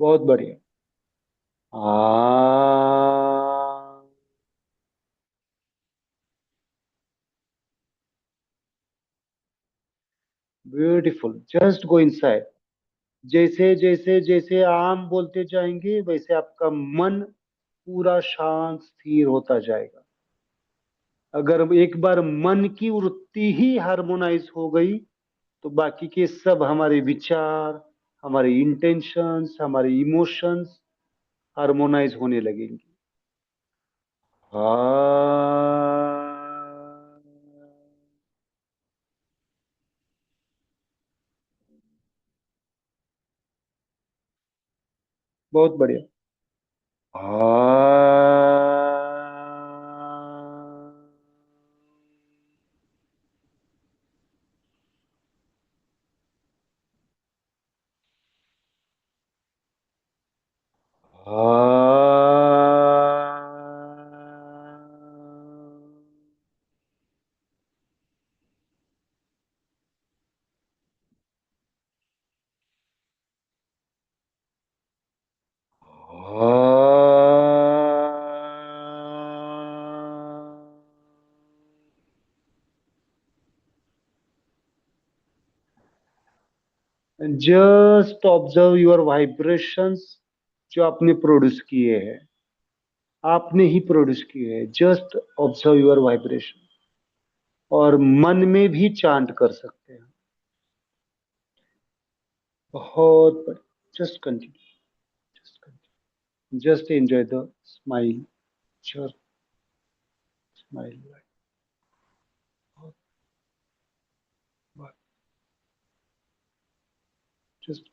बहुत बढ़िया। Beautiful, just go inside. जैसे जैसे जैसे आम बोलते जाएंगे वैसे आपका मन पूरा शांत स्थिर होता जाएगा। अगर एक बार मन की वृत्ति ही हार्मोनाइज हो गई तो बाकी के सब हमारे विचार, हमारे इंटेंशंस, हमारे इमोशंस हार्मोनाइज होने लगेंगे। हाँ, बहुत बढ़िया। हाँ, जस्ट ऑब्जर्व योर वाइब्रेशंस जो आपने प्रोड्यूस किए हैं, आपने ही प्रोड्यूस किए हैं। जस्ट ऑब्जर्व योर वाइब्रेशन और मन में भी चांट कर सकते हैं। बहुत बढ़िया। Just continue, just continue, just enjoy the smile, just smile. Just